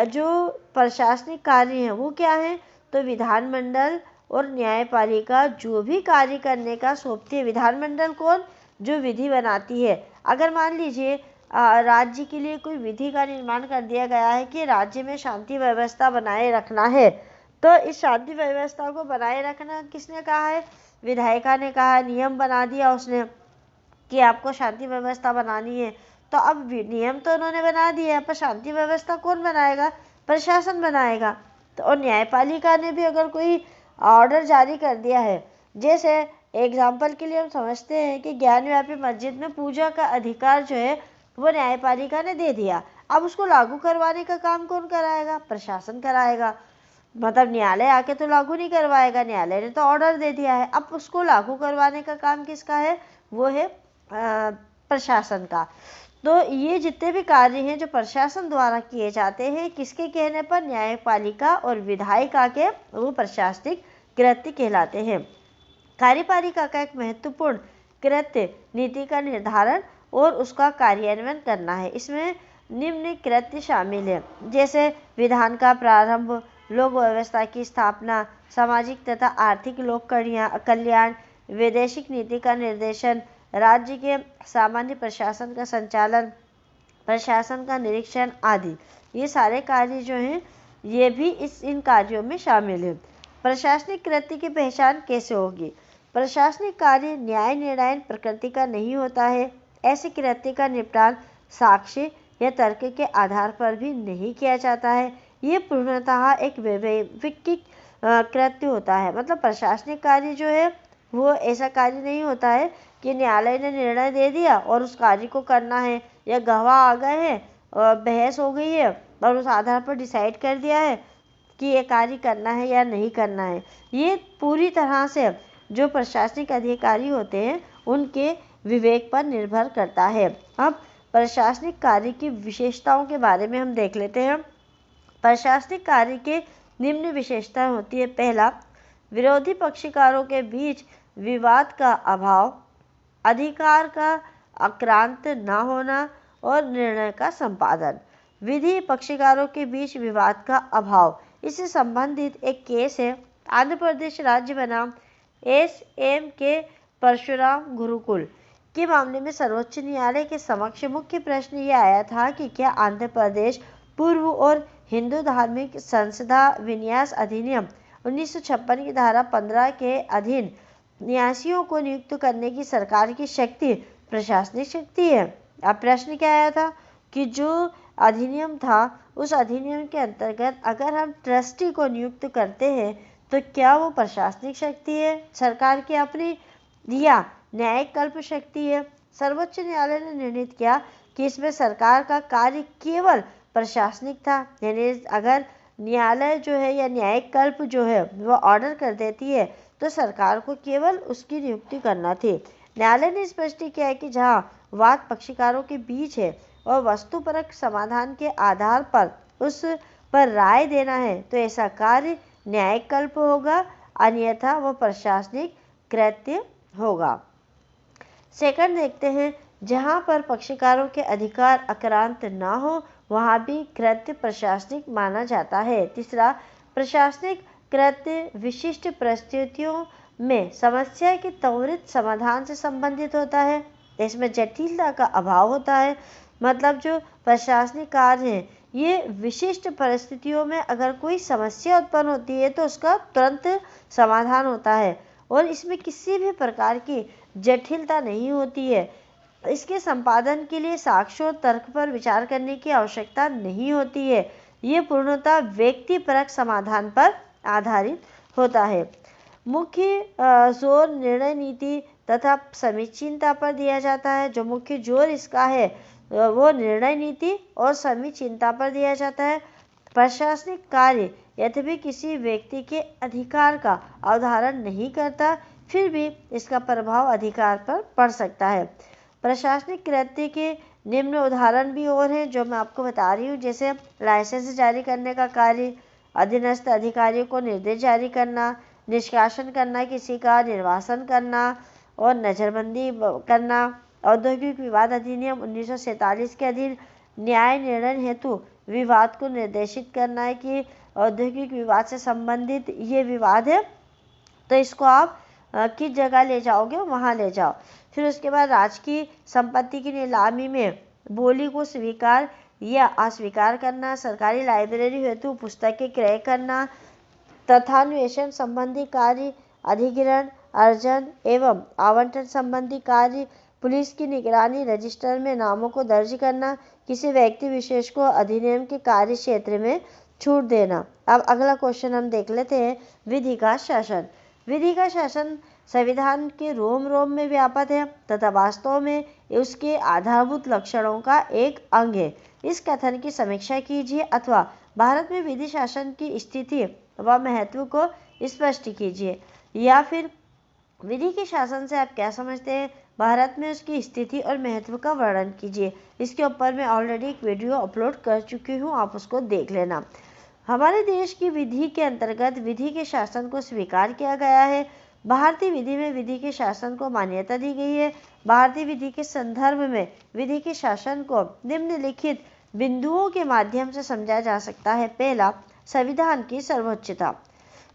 Speaker 1: जो प्रशासनिक कार्य हैं वो क्या है? तो विधानमंडल और न्यायपालिका जो भी कार्य करने का सौंपती है। विधानमंडल कौन? जो विधि बनाती है। अगर मान लीजिए राज्य के लिए कोई विधि का निर्माण कर दिया गया है कि राज्य में शांति व्यवस्था बनाए रखना है, तो इस शांति व्यवस्था को बनाए रखना किसने कहा है? विधायिका ने कहा। नियम बना दिया उसने कि आपको शांति व्यवस्था बनानी है, तो अब नियम तो उन्होंने बना दिया पर शांति व्यवस्था कौन बनाएगा? प्रशासन बनाएगा। तो और न्यायपालिका ने भी अगर कोई ऑर्डर जारी कर दिया है, जैसे एग्जाम्पल के लिए हम समझते हैं कि ज्ञानव्यापी मस्जिद में पूजा का अधिकार जो है वो न्यायपालिका ने दे दिया, अब उसको लागू करवाने का काम कौन कराएगा? प्रशासन कराएगा। मतलब न्यायालय आके तो लागू नहीं करवाएगा, न्यायालय ने तो ऑर्डर दे दिया है, अब उसको लागू करवाने का काम किसका है? वो है प्रशासन का। तो ये जितने भी कार्य हैं जो प्रशासन द्वारा किए जाते हैं, किसके कहने पर? न्यायपालिका और विधायिका के, वो प्रशासनिक कृत्य कहलाते हैं। कार्यपालिका का एक महत्वपूर्ण कृत्य नीति का निर्धारण और उसका कार्यान्वयन करना है। इसमें निम्न कृत्य शामिल है, जैसे विधान का प्रारंभ, लोक व्यवस्था की स्थापना, सामाजिक तथा आर्थिक लोक कल्याण, वैदेशिक नीति का निर्देशन, राज्य के सामान्य प्रशासन का संचालन, प्रशासन का निरीक्षण आदि। ये सारे कार्य जो हैं ये भी इन कार्यों में शामिल है। प्रशासनिक कृत्य की पहचान कैसे होगी? प्रशासनिक कार्य न्याय निर्णय प्रकृति का नहीं होता है। ऐसे कृत्य का निपटान साक्ष्य या तर्क के आधार पर भी नहीं किया जाता है। ये पूर्णतः एक वैकल्पिक कृत्य होता है। मतलब प्रशासनिक कार्य जो है वो ऐसा कार्य नहीं होता है कि न्यायालय ने निर्णय दे दिया और उस कार्य को करना है, या गवाह आ गए हैं और बहस हो गई है और उस आधार पर डिसाइड कर दिया है कि ये कार्य करना है या नहीं करना है। ये पूरी तरह से जो प्रशासनिक अधिकारी होते हैं उनके विवेक पर निर्भर करता है। अब प्रशासनिक कार्य की विशेषताओं के बारे में हम देख लेते हैं। प्रशासनिक कार्य के निम्न विशेषताएं होती है। पहला, विरोधी पक्षकारों के बीच विवाद का अभाव, अधिकार का आक्रांत न होना और निर्णय का संपादन। विधि पक्षकारों के बीच विवाद का अभाव, इससे संबंधित एक केस है आंध्र प्रदेश राज्य बनाम SMK परशुराम गुरुकुल के मामले में सर्वोच्च न्यायालय के समक्ष मुख्य प्रश्न ये आया था कि क्या आंध्र प्रदेश पूर्व और हिंदू धार्मिक संसदा विन्यास अधिनियम 1956 की धारा 15 के अधीन न्यासियों को नियुक्त करने की सरकार की शक्ति प्रशासनिक शक्ति है। अब प्रश्न क्या आया था कि जो अधिनियम था, उस अधिनियम के अंतर्गत अगर हम ट्रस्टी को नियुक्त करते हैं तो क्या वो प्रशासनिक शक्ति है सरकार की अपनी, या न्यायिक कल्प शक्ति है। सर्वोच्च न्यायालय ने निर्णित किया कि इसमें सरकार का कार्य केवल प्रशासनिक था, यानी अगर न्यायालय जो है या न्यायिक कल्प जो है वो ऑर्डर कर देती है तो सरकार को केवल उसकी नियुक्ति करना थी। न्यायालय ने स्पष्ट किया है कि जहाँ वाद पक्षकारों के बीच है और वस्तुपरक समाधान के आधार पर उस पर राय देना है तो ऐसा कार्य न्यायिक कल्प होगा, अन्यथा वह प्रशासनिक कृत्य होगा। सेकंड देखते हैं, जहां पर पक्षकारों के अधिकार आक्रांत ना हो वहां भी कृत्य प्रशासनिक माना जाता है। तीसरा, प्रशासनिक कृत्य विशिष्ट परिस्थितियों में समस्या के त्वरित समाधान से संबंधित होता है, इसमें जटिलता का अभाव होता है। मतलब जो प्रशासनिक कार्य है ये विशिष्ट परिस्थितियों में अगर कोई समस्या उत्पन्न होती है तो उसका तुरंत समाधान होता है और इसमें किसी भी प्रकार की जटिलता नहीं होती है। इसके संपादन के लिए साक्ष्य और तर्क पर विचार करने की आवश्यकता नहीं होती है। ये पूर्णतः व्यक्तिपरक समाधान पर आधारित होता है। मुख्य जोर निर्णय नीति तथा समीचीनता पर दिया जाता है। जो मुख्य जोर इसका है वो निर्णय नीति और समीचीनता पर दिया जाता है। प्रशासनिक कार्य यद्यपि किसी व्यक्ति के अधिकार का अवधारण नहीं करता, फिर भी इसका प्रभाव अधिकार पर पड़ सकता है। प्रशासनिक कृत्य के निम्न उदाहरण भी और हैं जो मैं आपको बता रही हूँ, जैसे लाइसेंस जारी करने का कार्य, अधीनस्थ अधिकारियों को निर्देश जारी करना, निष्कासन करना, किसी का निर्वासन करना और नजरबंदी करना। औद्योगिक विवाद अधिनियम 1947 के अधीन न्याय निर्णय हेतु विवाद को निर्देशित करना है कि औद्योगिक विवाद से संबंधित ये विवाद है तो इसको आप किस जगह ले जाओगे वहाँ ले जाओ। फिर उसके बाद राजकीय संपत्ति की नीलामी में बोली को स्वीकार या अस्वीकार करना, सरकारी लाइब्रेरी हेतु पुस्तकें क्रय करना, तथान्वेषण संबंधी कार्य, अधिग्रहण, अर्जन एवं आवंटन संबंधी कार्य, पुलिस की निगरानी, रजिस्टर में नामों को दर्ज करना, किसी व्यक्ति विशेष को अधिनियम के कार्य क्षेत्र में छूट देना। अब अगला क्वेश्चन हम देख लेते हैं, विधि का शासन। विधि का शासन संविधान के रोम रोम में व्याप्त है तथा वास्तव में उसके आधारभूत लक्षणों का एक अंग है। इस कथन की समीक्षा कीजिए अथवा भारत में विधि शासन की स्थिति व महत्व को स्पष्ट कीजिए, या फिर विधि के शासन से आप क्या समझते हैं, भारत में उसकी स्थिति और महत्व का वर्णन कीजिए। इसके ऊपर मैं ऑलरेडी एक वीडियो अपलोड कर चुकी हूँ, आप उसको देख लेना। हमारे देश की विधि के अंतर्गत विधि के शासन को स्वीकार किया गया है। भारतीय विधि में विधि के शासन को मान्यता दी गई है। भारतीय विधि के संदर्भ में विधि के शासन को निम्नलिखित बिंदुओं के माध्यम से समझा जा सकता है। पहला, संविधान की सर्वोच्चता।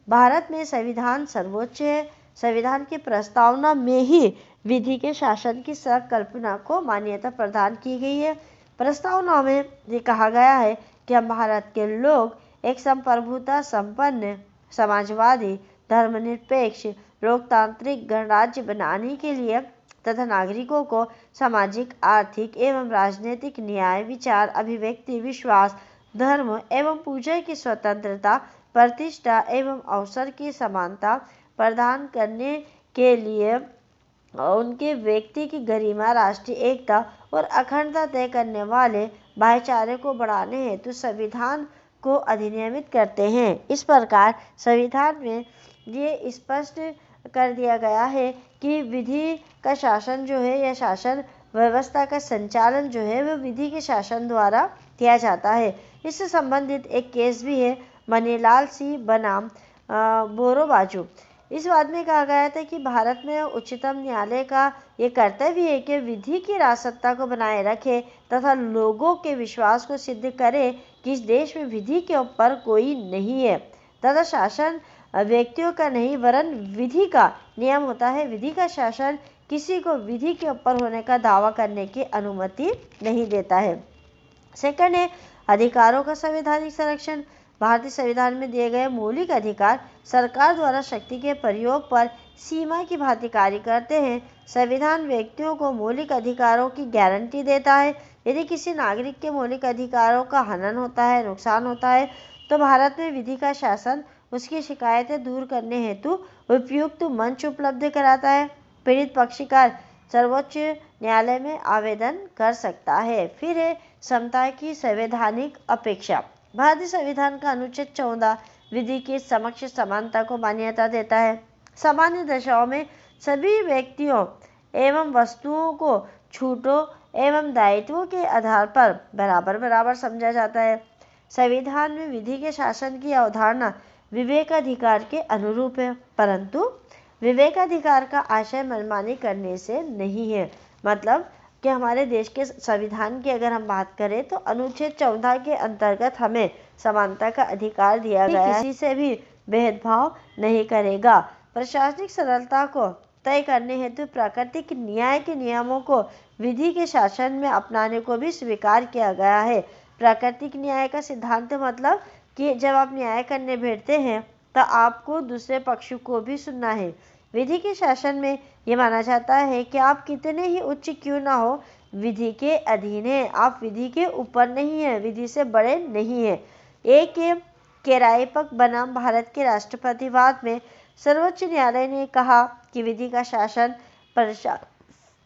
Speaker 1: भारत में संविधान सर्वोच्च है। संविधान की प्रस्तावना में ही विधि के शासन की संकल्पना को मान्यता प्रदान की गई है। प्रस्तावना में ये कहा गया है कि हम भारत के लोग एक संप्रभुता संपन्न, समाजवादी, धर्मनिरपेक्ष, लोकतांत्रिक गणराज्य बनाने के लिए तथा नागरिकों को सामाजिक, आर्थिक एवं राजनीतिक न्याय, विचार, अभिव्यक्ति, विश्वास, धर्म एवं पूजा की स्वतंत्रता, प्रतिष्ठा एवं अवसर की समानता प्रदान करने के लिए उनके व्यक्ति की गरिमा, राष्ट्रीय एकता और अखंडता तय करने वाले भाईचारे को बढ़ाने हेतु संविधान को अधिनियमित करते हैं। इस प्रकार संविधान में ये स्पष्ट कर दिया गया है कि विधि का शासन जो है या शासन व्यवस्था का संचालन जो है वह विधि के शासन द्वारा किया जाता है। इससे संबंधित एक केस भी है, मनीलाल सी बनाम बोरो बाजू। इस बात में कहा गया था कि भारत में उच्चतम न्यायालय का ये कर्तव्य है कि विधि की राजसत्ता को बनाए रखे तथा लोगों के विश्वास को सिद्ध करे कि इस देश में विधि के ऊपर कोई नहीं है तथा शासन व्यक्तियों का नहीं वरन विधि का नियम होता है। विधि का शासन किसी को विधि के ऊपर होने का दावा करने की अनुमति नहीं देता है। सेकंड है अधिकारों का संवैधानिक संरक्षण। भारतीय संविधान में दिए गए मौलिक अधिकार सरकार द्वारा शक्ति के प्रयोग पर सीमा की भांति कार्य करते हैं। संविधान व्यक्तियों को मौलिक अधिकारों की गारंटी देता है। यदि किसी नागरिक के मौलिक अधिकारों का हनन होता है, नुकसान होता है, तो भारत में विधि का शासन उसकी शिकायतें दूर करने हेतु उपयुक्त मंच उपलब्ध कराता है। पीड़ित पक्षकार सर्वोच्च न्यायालय में आवेदन कर सकता है। फिर है समता की संवैधानिक अपेक्षा। भारतीय संविधान का अनुच्छेद 14 विधि के समक्ष समानता को मान्यता देता है। सामान्य दशाओं में सभी व्यक्तियों एवं वस्तुओं को छूटों एवं दायित्वों के आधार पर बराबर बराबर समझा जाता है। संविधान में विधि के शासन की अवधारणा विवेकाधिकार के अनुरूप है, परंतु विवेकाधिकार का आशय मनमानी करने से नहीं है। मतलब कि हमारे देश के संविधान की अगर हम बात करें तो अनुच्छेद 14 के अंतर्गत हमें समानता का अधिकार दिया गया है, किसी से भी भेदभाव नहीं करेगा। प्रशासनिक सरलता को तय करने हेतु प्राकृतिक न्याय के नियमों को विधि के शासन में अपनाने को भी स्वीकार किया गया है। प्राकृतिक न्याय का सिद्धांत मतलब कि जब आप न्याय करने बैठते हैं तो आपको दूसरे पक्ष को भी सुनना है। विधि के शासन में ये माना जाता है कि आप कितने ही उच्च क्यों ना हो, विधि के अधीन है। आप विधि के ऊपर नहीं है, विधि से बड़े नहीं है। एक केराईपक बनाम भारत के राष्ट्रपतिवाद में सर्वोच्च न्यायालय ने कहा कि विधि का शासन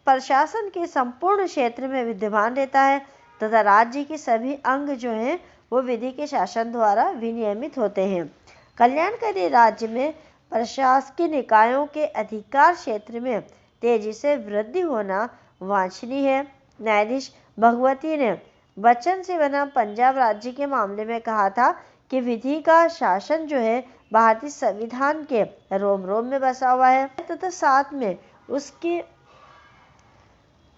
Speaker 1: प्रशासन के संपूर्ण क्षेत्र में विद्यमान रहता है तथा राज्य के सभी अंग जो हैं वो विधि के शासन द्वारा विनियमित होते हैं। कल्याणकारी राज्य में प्रशासकीय निकायों के अधिकार क्षेत्र में तेजी से वृद्धि होना वांछनीय है। न्यायाधीश भगवती ने बच्चन से बना पंजाब राज्य के मामले में कहा था कि विधि का शासन जो है भारतीय संविधान के रोम रोम में बसा हुआ है तथा साथ में उसके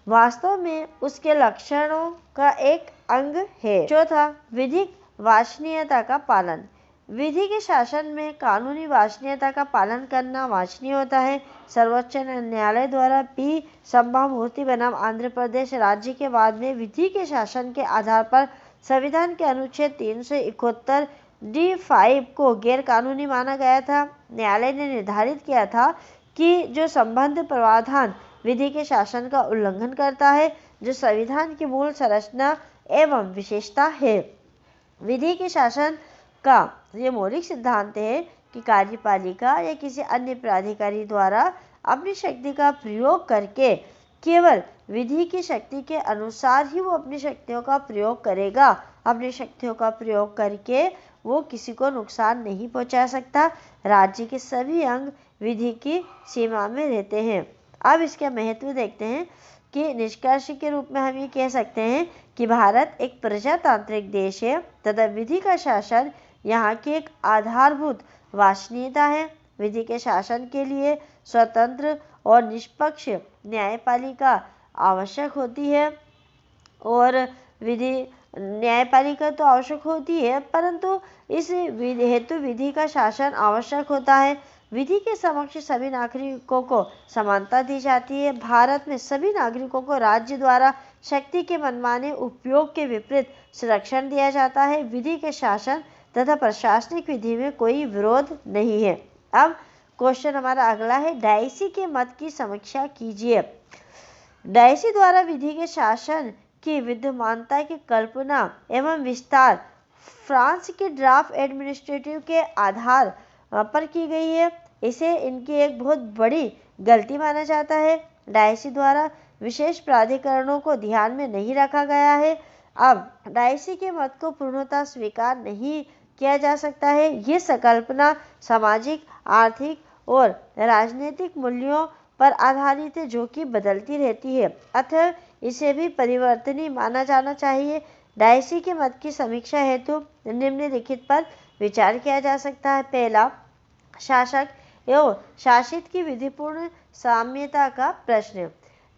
Speaker 1: वास्तव में उसके लक्षणों का एक अंग है। चौथा, विधिक वांछनीयता का पालन। विधि के शासन में कानूनी वांछनीयता का पालन करना वांछनीय होता है। सर्वोच्च न्यायालय द्वारा पी संभामूर्ति बनाम आंध्र प्रदेश राज्य के बाद में विधि के शासन के आधार पर संविधान के अनुच्छेद 371 D5 को गैर कानूनी माना गया था। न्यायालय ने निर्धारित किया था कि जो संबंध प्रावधान विधि के शासन का उल्लंघन करता है, जो संविधान की मूल संरचना एवं विशेषता है। विधि के शासन का ये मौलिक सिद्धांत है कि कार्यपालिका या किसी अन्य प्राधिकारी द्वारा अपनी शक्ति का प्रयोग करके केवल विधि की शक्ति के अनुसार ही वो अपनी शक्तियों का प्रयोग करेगा। अपनी शक्तियों का प्रयोग करके वो किसी को नुकसान नहीं पहुंचा सकता। राज्य के सभी अंग विधि की सीमा में रहते हैं। अब इसका महत्व देखते हैं कि निष्कर्ष के रूप में हम ये कह सकते हैं कि भारत एक प्रजातांत्रिक देश है तथा विधि का शासन यहाँ की एक आधारभूत वांछनीयता है। विधि के शासन के लिए स्वतंत्र और निष्पक्ष न्यायपालिका आवश्यक होती है और विधि न्यायपालिका तो आवश्यक होती है, परंतु इस हेतु विधि का शासन आवश्यक होता है। विधि के समक्ष सभी नागरिकों को समानता दी जाती है। भारत में सभी नागरिकों को राज्य द्वारा शक्ति के मनमाने उपयोग के विपरीत संरक्षण दिया जाता है। विधि के शासन तथा प्रशासनिक विधि में कोई विरोध नहीं है। अब क्वेश्चन हमारा अगला है, डायसी के मत की समीक्षा कीजिए। डायसी द्वारा विधि के शासन की विद्यमानता की कल्पना एवं विस्तार फ्रांस के ड्राफ्ट एडमिनिस्ट्रेटिव के आधार पर की गई है। इसे इनकी एक बहुत बड़ी गलती माना जाता है। डायसी द्वारा विशेष प्राधिकरणों को ध्यान में नहीं रखा गया है। अब डायसी के मत को पूर्णतः स्वीकार नहीं किया जा सकता है। ये संकल्पना सामाजिक, आर्थिक और राजनीतिक मूल्यों पर आधारित है जो कि बदलती रहती है, अतः इसे भी परिवर्तनीय माना जाना चाहिए। डायसी के मत की समीक्षा हेतु निम्नलिखित पर विचार किया जा सकता है। पहला, शासक एवं शासित की विधिपूर्ण साम्यता का प्रश्न।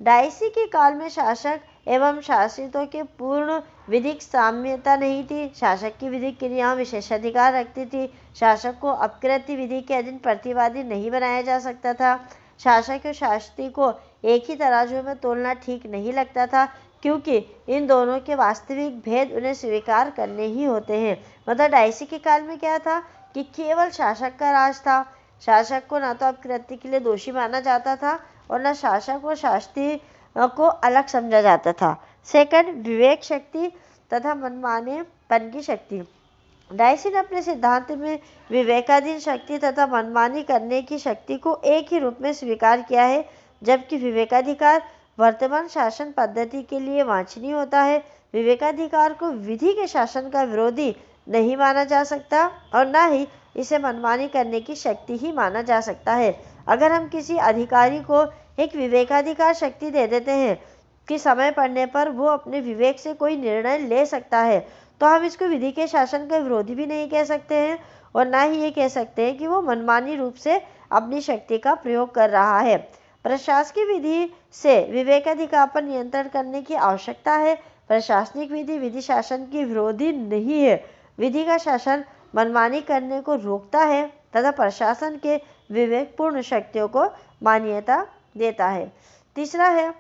Speaker 1: डायसी के काल में शासक एवं शासितों के पूर्ण विधिक साम्यता नहीं थी। शासक की विधिक क्रियाओं विशेषाधिकार रखती थी। शासक को अपकृत्य विधि के अधीन प्रतिवादी नहीं बनाया जा सकता था। शासक और शासित को एक ही तराजू में तोलना ठीक नहीं लगता था, क्योंकि इन दोनों के वास्तविक भेद उन्हें स्वीकार करने ही होते हैं। मतलब डायसी के काल में क्या था कि केवल शासक का राज था। शासक को न तो अपकृत्य के लिए दोषी माना जाता था और न शासक व शास्त्री को अलग समझा जाता था। सेकंड, विवेक शक्ति तथा मनमानेपन की शक्ति। डायसी ने अपने सिद्धांत में विवेकाधीन शक्ति तथा मनमानी करने की शक्ति को एक ही रूप में स्वीकार किया है, जबकि विवेकाधिकार वर्तमान शासन पद्धति के लिए वांछनीय होता है। विवेकाधिकार को विधि के शासन का विरोधी नहीं माना जा सकता और न ही इसे मनमानी करने की शक्ति ही माना जा सकता है। अगर हम किसी अधिकारी को एक विवेकाधिकार शक्ति दे देते हैं कि समय पड़ने पर वो अपने विवेक से कोई निर्णय ले सकता है, तो हम इसको विधि के शासन का विरोधी भी नहीं कह सकते हैं और ना ही ये कह सकते हैं कि वो मनमानी रूप से अपनी शक्ति का प्रयोग कर रहा है। प्रशासकीय विधि से विवेकाधिकार पर नियंत्रण करने की आवश्यकता है। प्रशासनिक विधि विधि शासन की विरोधी नहीं है। विधि का शासन मनमानी करने को रोकता है तथा प्रशासन के विवेकपूर्ण शक्तियों को मान्यता देता है। तीसरा है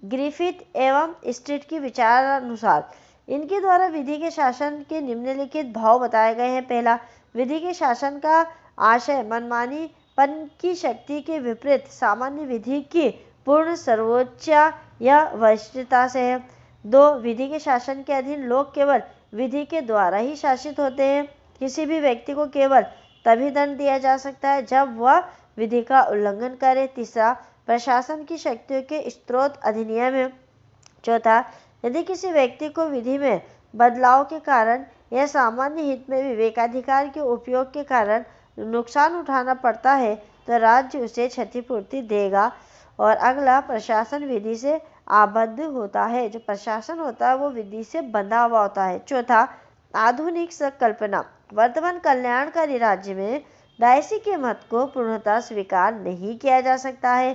Speaker 1: ग्रिफिथ एवं स्ट्रीट की विचारानुसार। इनके द्वारा विधि के शासन के निम्नलिखित भाव बताए गए हैं। पहला, विधि के शासन का आशय मनमानीपन की शक्ति के विपरीत सामान्य विधि की पूर्ण सर्वोच्चता या वरिष्ठता से है। दो, विधि के शासन के अधीन लोग केवल विधि के द्वारा ही शासित होते हैं। किसी भी व्यक्ति को केवल तभी दंड दिया जा सकता है जब वह विधि का उल्लंघन करे। तीसरा, प्रशासन की शक्तियों के स्रोत अधिनियम है। चौथा, यदि किसी व्यक्ति को विधि में बदलाव के कारण या सामान्य हित में विवेकाधिकार के उपयोग के कारण नुकसान उठाना पड़ता है तो राज्य उसे क्षतिपूर्ति देगा। और अगला, प्रशासन विधि से आबद्ध होता है। जो प्रशासन होता है वो विधि से बंधा हुआ होता है। चौथा, आधुनिक संकल्पना। वर्तमान कल्याणकारी राज्य में डायसी के मत को पूर्णतः स्वीकार नहीं किया जा सकता है।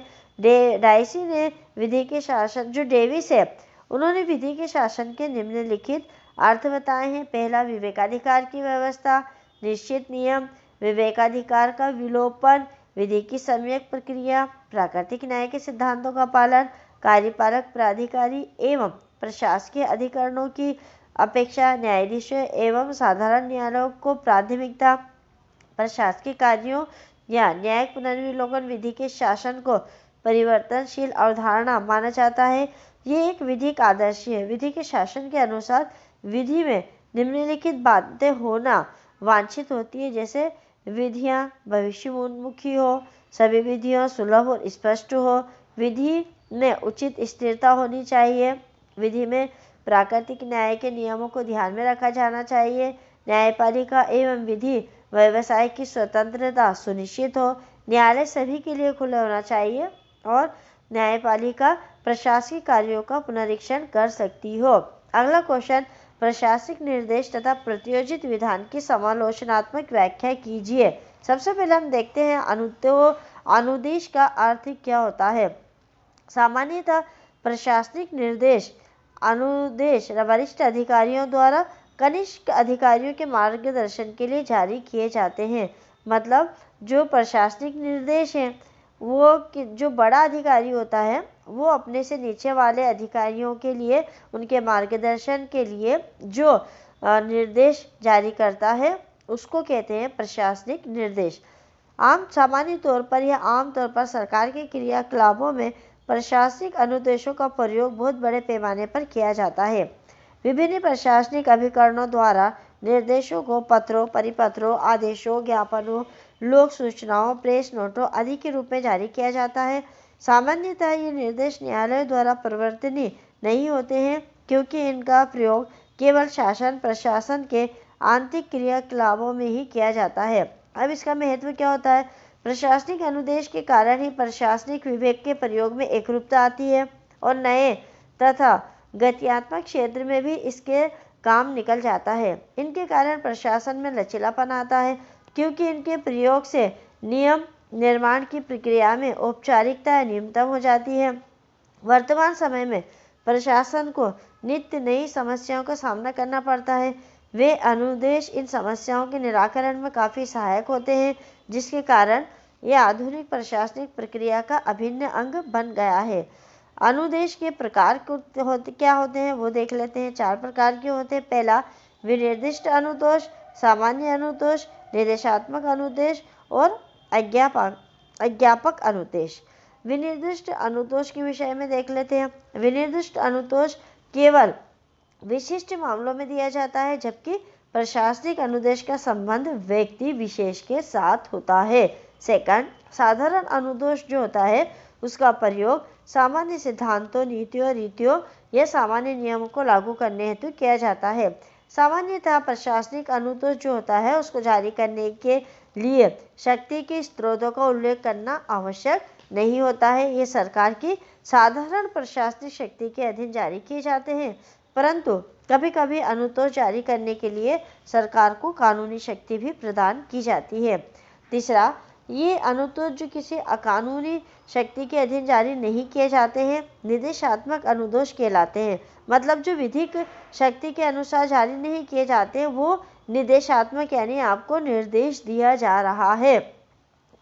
Speaker 1: डायसी ने विधि के शासन, जो डेविस है, उन्होंने विधि के शासन के निम्नलिखित अर्थ बताए हैं। पहला, विवेकाधिकार की व्यवस्था, निश्चित नियम, विवेकाधिकार का विलोपन, विधि की सम्यक प्रक्रिया, प्राकृतिक न्याय के सिद्धांतों का पालन, कार्यपालक प्राधिकारी एवं प्रशासकीय अधिकरणों की अपेक्षा न्यायाधीशों एवं साधारण न्यायालयों को प्राथमिकता, प्रशासकीय कार्यों या न्यायिक पुनर्विलोकन। विधि के शासन को परिवर्तनशील अवधारणा माना जाता है। ये एक विधिक आदर्श है। विधि के शासन के अनुसार विधि में निम्नलिखित बातें होना वांछित होती है, जैसे विधियां भविष्योन्मुखी हो, सभी विधियां सुलभ और स्पष्ट हो, विधि में उचित स्थिरता होनी चाहिए, विधि में प्राकृतिक न्याय के नियमों को ध्यान में रखा जाना चाहिए, न्यायपालिका एवं विधि व्यवसाय की स्वतंत्रता सुनिश्चित हो, न्यायालय सभी के लिए खुले होना चाहिए और न्यायपालिका प्रशासनिक कार्यों का पुनरीक्षण कर सकती हो। अगला क्वेश्चन, प्रशासनिक निर्देश तथा प्रत्योजित विधान की समालोचनात्मक व्याख्या कीजिए। सबसे पहले हम देखते हैं अनुदेश का अर्थ क्या होता है। सामान्यतः प्रशासनिक निर्देश अनुदेश वरिष्ठ अधिकारियों द्वारा कनिष्ठ अधिकारियों के मार्गदर्शन के लिए जारी किए जाते हैं। मतलब जो प्रशासनिक निर्देश हैं वो जो बड़ा अधिकारी होता है वो अपने से नीचे वाले अधिकारियों के लिए उनके मार्गदर्शन के लिए जो निर्देश जारी करता है उसको कहते हैं प्रशासनिक निर्देश। सामान्य तौर पर या आमतौर पर सरकार के क्रियाकलापों में प्रशासनिक अनुदेशों का प्रयोग बहुत बड़े पैमाने पर किया जाता है। विभिन्न प्रशासनिक अभिकरणों द्वारा निर्देशों को पत्रों, परिपत्रों, आदेशों, ज्ञापनों, लोक सूचनाओं, प्रेस नोटों आदि के रूप में जारी किया जाता है। सामान्यतः ये निर्देश न्यायालयों द्वारा प्रवर्तनीय नहीं होते हैं क्योंकि इनका प्रयोग केवल शासन प्रशासन के आंतरिक क्रियाकलापों में ही किया जाता है। अब इसका महत्व क्या होता है? प्रशासनिक अनुदेश के कारण ही प्रशासनिक विवेक के प्रयोग में एकरूपता आती है और नए तथा गत्यात्मक क्षेत्र में भी इसके काम निकल जाता है। इनके कारण प्रशासन में लचीलापन आता है क्योंकि इनके प्रयोग से नियम निर्माण की प्रक्रिया में औपचारिकता न्यूनतम हो जाती है। वर्तमान समय में प्रशासन को नित्य नई समस्याओं का सामना करना पड़ता है। वे अनुदेश इन समस्याओं के निराकरण में काफ़ी सहायक होते हैं, जिसके कारण यह आधुनिक प्रशासनिक प्रक्रिया का अभिन्न अंग बन गया है। अनुदेश के प्रकार क्या होते हैं वो देख लेते हैं। 4 प्रकार के होते हैं। पहला, विनिर्दिष्ट अनुदेश, सामान्य अनुदेश, निर्देशात्मक अनुदेश और अज्ञापक अनुदेश। विनिर्दिष्ट अनुतोष के विषय में देख लेते हैं। विनिर्दिष्ट अनुतोष केवल विशिष्ट मामलों में दिया जाता है, जबकि प्रशासनिक अनुदेश का संबंध व्यक्ति विशेष के साथ होता है। सेकंड, साधारण अनुतोष जो होता है उसका प्रयोग सामान्य सिद्धांतों, नीतियों, रीतियों या सामान्य नियमों को लागू करने हेतु किया जाता है। सामान्यतः प्रशासनिक अनुतोष जो होता है उसको जारी करने के लिए शक्ति के स्रोतों का उल्लेख करना आवश्यक नहीं होता है। ये सरकार की साधारण प्रशासनिक शक्ति के अधीन जारी किए जाते हैं, परंतु कभी कभी अनुतोष जारी करने के लिए सरकार को कानूनी शक्ति भी प्रदान की जाती है। तीसरा, ये अनुतोष जो किसी अकानूनी शक्ति के अधीन जारी नहीं किए जाते हैं, निर्देशात्मक अनुतोष कहलाते हैं। मतलब जो विधिक शक्ति के अनुसार जारी नहीं किए जाते वो निर्देशात्मक, यानी आपको निर्देश दिया जा रहा है,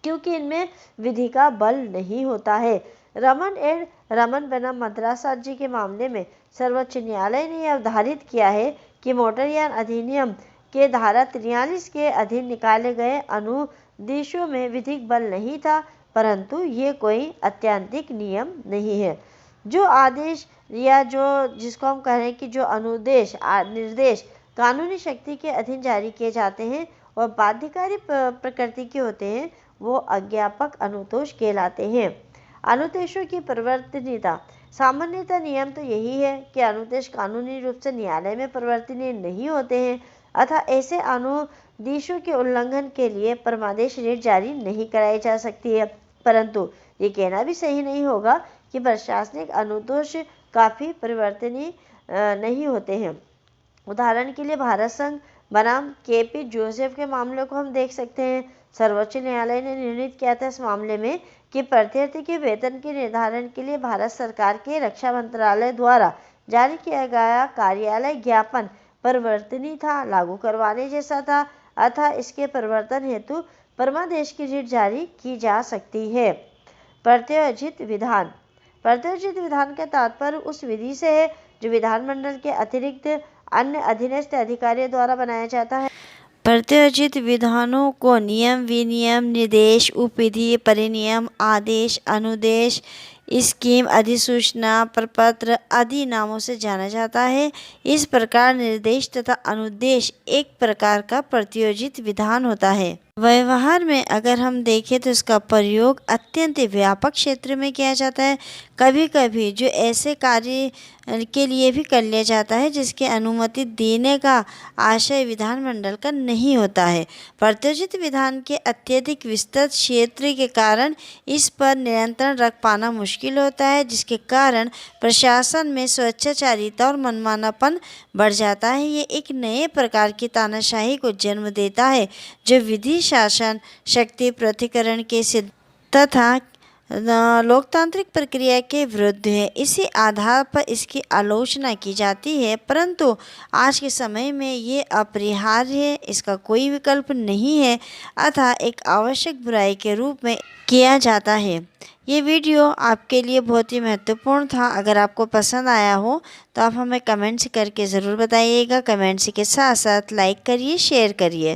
Speaker 1: क्योंकि इनमें विधि का बल नहीं होता है। रमन बनाम मद्रास राज्य के मामले में सर्वोच्च न्यायालय ने अवधारित किया है कि मोटरयान अधिनियम के धारा 43 के अधीन निकाले गए अनुदेशों में विधिक बल नहीं था, परंतु ये कोई अत्यंतिक नियम नहीं है। जो आदेश या जिसको हम कह रहे हैं कि जो अनुदेश निर्देश कानूनी शक्ति के अधीन जारी किए जाते हैं और बाध्यकारी प्रकृति के होते हैं, वो अज्ञापक अनुतोष कहलाते हैं। अनुदेशों की परिवर्तनीयता। सामान्यतः नियम तो यही है कि अनुदेश कानूनी रूप से न्यायालय में परिवर्तनीय नहीं होते हैं, अतः ऐसे अनुदेशों के उल्लंघन के लिए परमादेश रिट जारी नहीं कराई जा सकती है। परंतु ये कहना भी सही नहीं होगा कि प्रशासनिक अनुतोष काफी परिवर्तनीय नहीं होते हैं। उदाहरण के लिए भारत संघ बनाम केपी जोसेफ के मामले को हम देख सकते हैं। सर्वोच्च न्यायालय ने निर्णित किया था इस मामले में कि प्रत्यार्थी के वेतन के निर्धारण के लिए भारत सरकार के रक्षा मंत्रालय द्वारा जारी किया गया कार्यालय ज्ञापन परिवर्तनीय था, लागू करवाने जैसा था, अतः इसके परिवर्तन हेतु परमादेश की रिट जारी की जा सकती है। प्रत्यायोजित विधान। प्रत्यायोजित विधान का तात्पर्य उस विधि से है जो विधानमंडल के अतिरिक्त अन्य अधीनस्थ अधिकारियों द्वारा बनाया जाता है। प्रत्यायोजित विधानों को नियम, विनियम, निर्देश, उपविधि, परिनियम, आदेश, अनुदेश, स्कीम, अधिसूचना, प्रपत्र आदि नामों से जाना जाता है। इस प्रकार निर्देश तथा अनुदेश एक प्रकार का प्रत्यायोजित विधान होता है। व्यवहार में अगर हम देखें तो इसका प्रयोग अत्यंत व्यापक क्षेत्र में किया जाता है। कभी कभी जो ऐसे कार्य के लिए भी कर लिया जाता है जिसकी अनुमति देने का आशय विधानमंडल का नहीं होता है। प्रत्यायोजित विधान के अत्यधिक विस्तृत क्षेत्र के कारण इस पर नियंत्रण रख पाना मुश्किल होता है, जिसके कारण प्रशासन में स्वेच्छाचारिता और मनमानापन बढ़ जाता है। ये एक नए प्रकार की तानाशाही को जन्म देता है जो विधि शासन, शक्ति पृथक्करण के सिद्ध तथा लोकतांत्रिक प्रक्रिया के विरुद्ध है। इसी आधार पर इसकी आलोचना की जाती है, परंतु आज के समय में ये अपरिहार्य है, इसका कोई विकल्प नहीं है, अतः एक आवश्यक बुराई के रूप में किया जाता है। ये वीडियो आपके लिए बहुत ही महत्वपूर्ण था। अगर आपको पसंद आया हो तो आप हमें कमेंट्स करके ज़रूर बताइएगा। कमेंट्स के साथ साथ लाइक करिए, शेयर करिए।